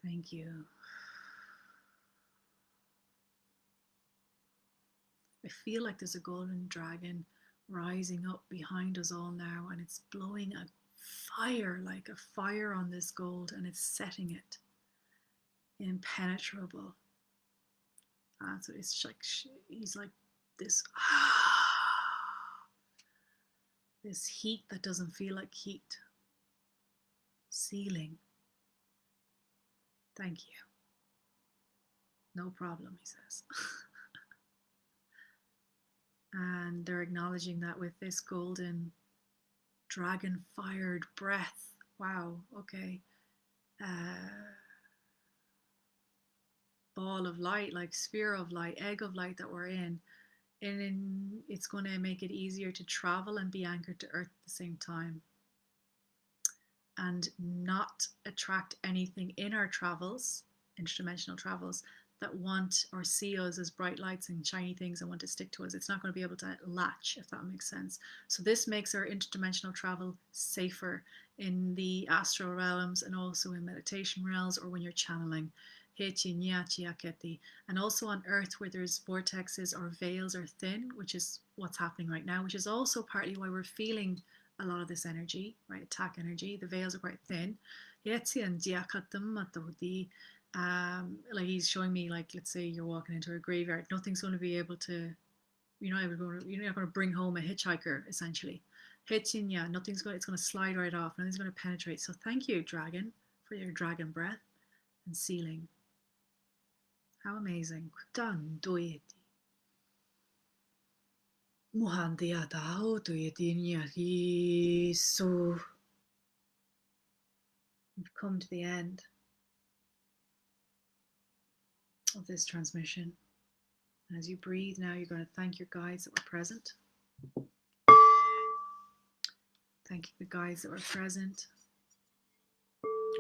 S2: Thank you. I feel like there's a golden dragon rising up behind us all now, and it's blowing a fire, like a fire on this gold, and it's setting it impenetrable. So it's like he's like this this heat that doesn't feel like heat.
S1: Sealing. Thank you. No problem, he says. And they're acknowledging that with this golden dragon-fired breath. Wow, okay. Ball of light, like sphere of light, egg of light that we're in. And it's going to make it easier to travel and be anchored to earth at the same time. And not attract anything in our travels, interdimensional travels, that want or see us as bright lights and shiny things and want to stick to us. It's not going to be able to latch, if that makes sense. So this makes our interdimensional travel safer in the astral realms and also in meditation realms or when you're channeling. And also on earth where there's vortexes or veils are thin, which is what's happening right now, which is also partly why we're feeling a lot of this energy, right? Attack energy. The veils are quite thin. Like he's showing me, like, let's say you're walking into a graveyard, nothing's going to be able to, you're not going to bring home a hitchhiker, essentially. Nothing's going, it's going to slide right off, nothing's going to penetrate. So thank you, dragon, for your dragon breath and sealing. How amazing. So we've come to the end of this transmission. And as you breathe now, you're going to thank your guides that were present. Thanking the guides that were present,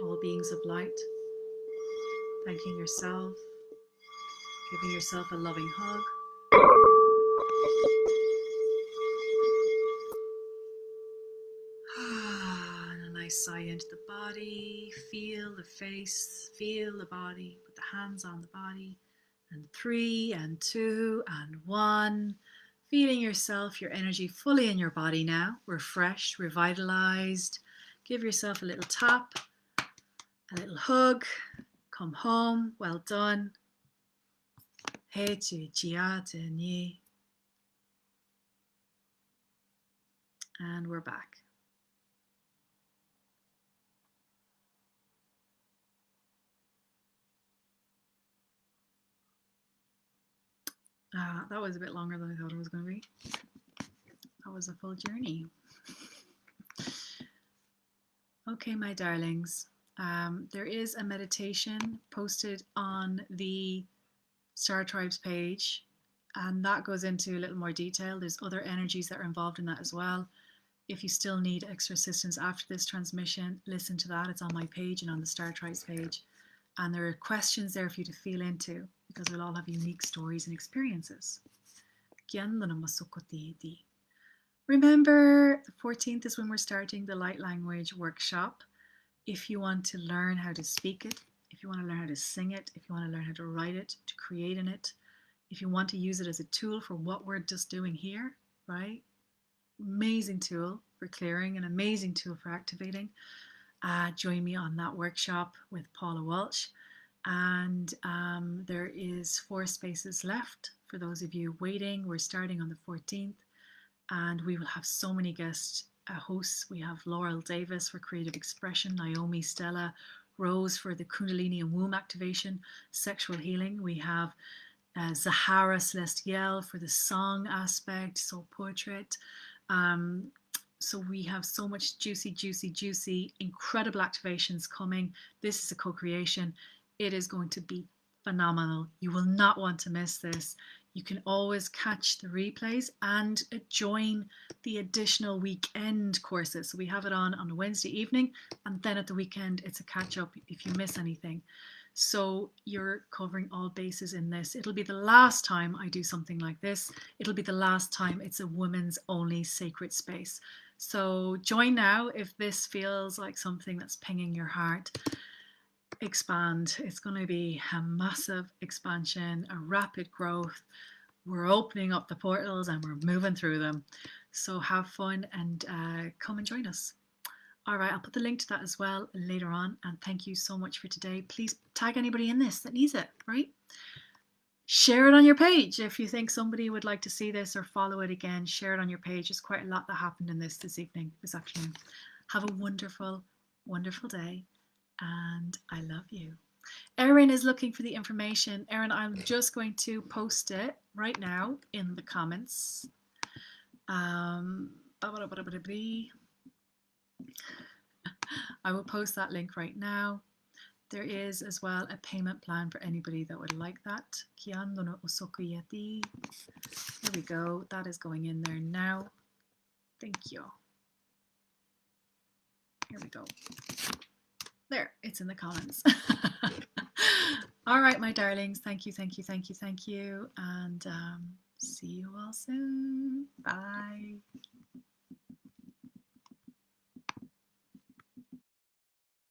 S1: all beings of light. Thanking yourself, giving yourself a loving hug. And a nice sigh into the body. Feel the face, feel the body. Put the hands on the body. And 3 and 2 and 1. Feeling yourself, your energy fully in your body now. Refreshed, revitalized. Give yourself a little tap, a little hug. Come home. Well done. And we're back. That was a bit longer than I thought it was going to be. That was a full journey. Okay, my darlings. There is a meditation posted on the Star Tribes page, and that goes into a little more detail. There's other energies that are involved in that as well. If you still need extra assistance after this transmission, listen to that. It's on my page and on the Star Tribes page. And there are questions there for you to feel into, because we'll all have unique stories and experiences. Remember, the 14th is when we're starting the Light Language Workshop. If you want to learn how to speak it, if you want to learn how to sing it, if you want to learn how to write it, to create in it, if you want to use it as a tool for what we're just doing here, right? Amazing tool for clearing, an amazing tool for activating. Join me on that workshop with Paula Walsh. And there is 4 spaces left for those of you waiting. We're starting on the 14th, and we will have so many guest hosts. We have Laurel Davis for creative expression, Naomi Stella, Rose for the Kundalini and womb activation, sexual healing. We have Zahara Celestial for the song aspect, soul portrait. So we have so much juicy, incredible activations coming. This is a co-creation. It is going to be phenomenal. You will not want to miss this. You can always catch the replays and join the additional weekend courses. So we have it on a Wednesday evening, and then at the weekend it's a catch up if you miss anything. So you're covering all bases in this. It'll be the last time I do something like this. It'll be the last time it's a women's only sacred space. So join now if this feels like something that's pinging your heart. Expand. It's going to be a massive expansion, a rapid growth. We're opening up the portals and we're moving through them. So have fun and come and join us. All right, I'll put the link to that as well later on. And thank you so much for today. Please tag anybody in this that needs it, right? Share it on your page. If you think somebody would like to see this or follow it again, share it on your page. There's quite a lot that happened in this afternoon. Have a wonderful
S2: wonderful day, and I love you. Erin is looking for the information. Erin, I'm just going to post it right now in the comments. I will post that link right now. There is as well a payment plan for anybody that would like that. There we go. That is going in there now. Thank you. Here we go. There, it's in the comments. All right, my darlings. Thank you, thank you, thank you, thank you. And see you all soon. Bye.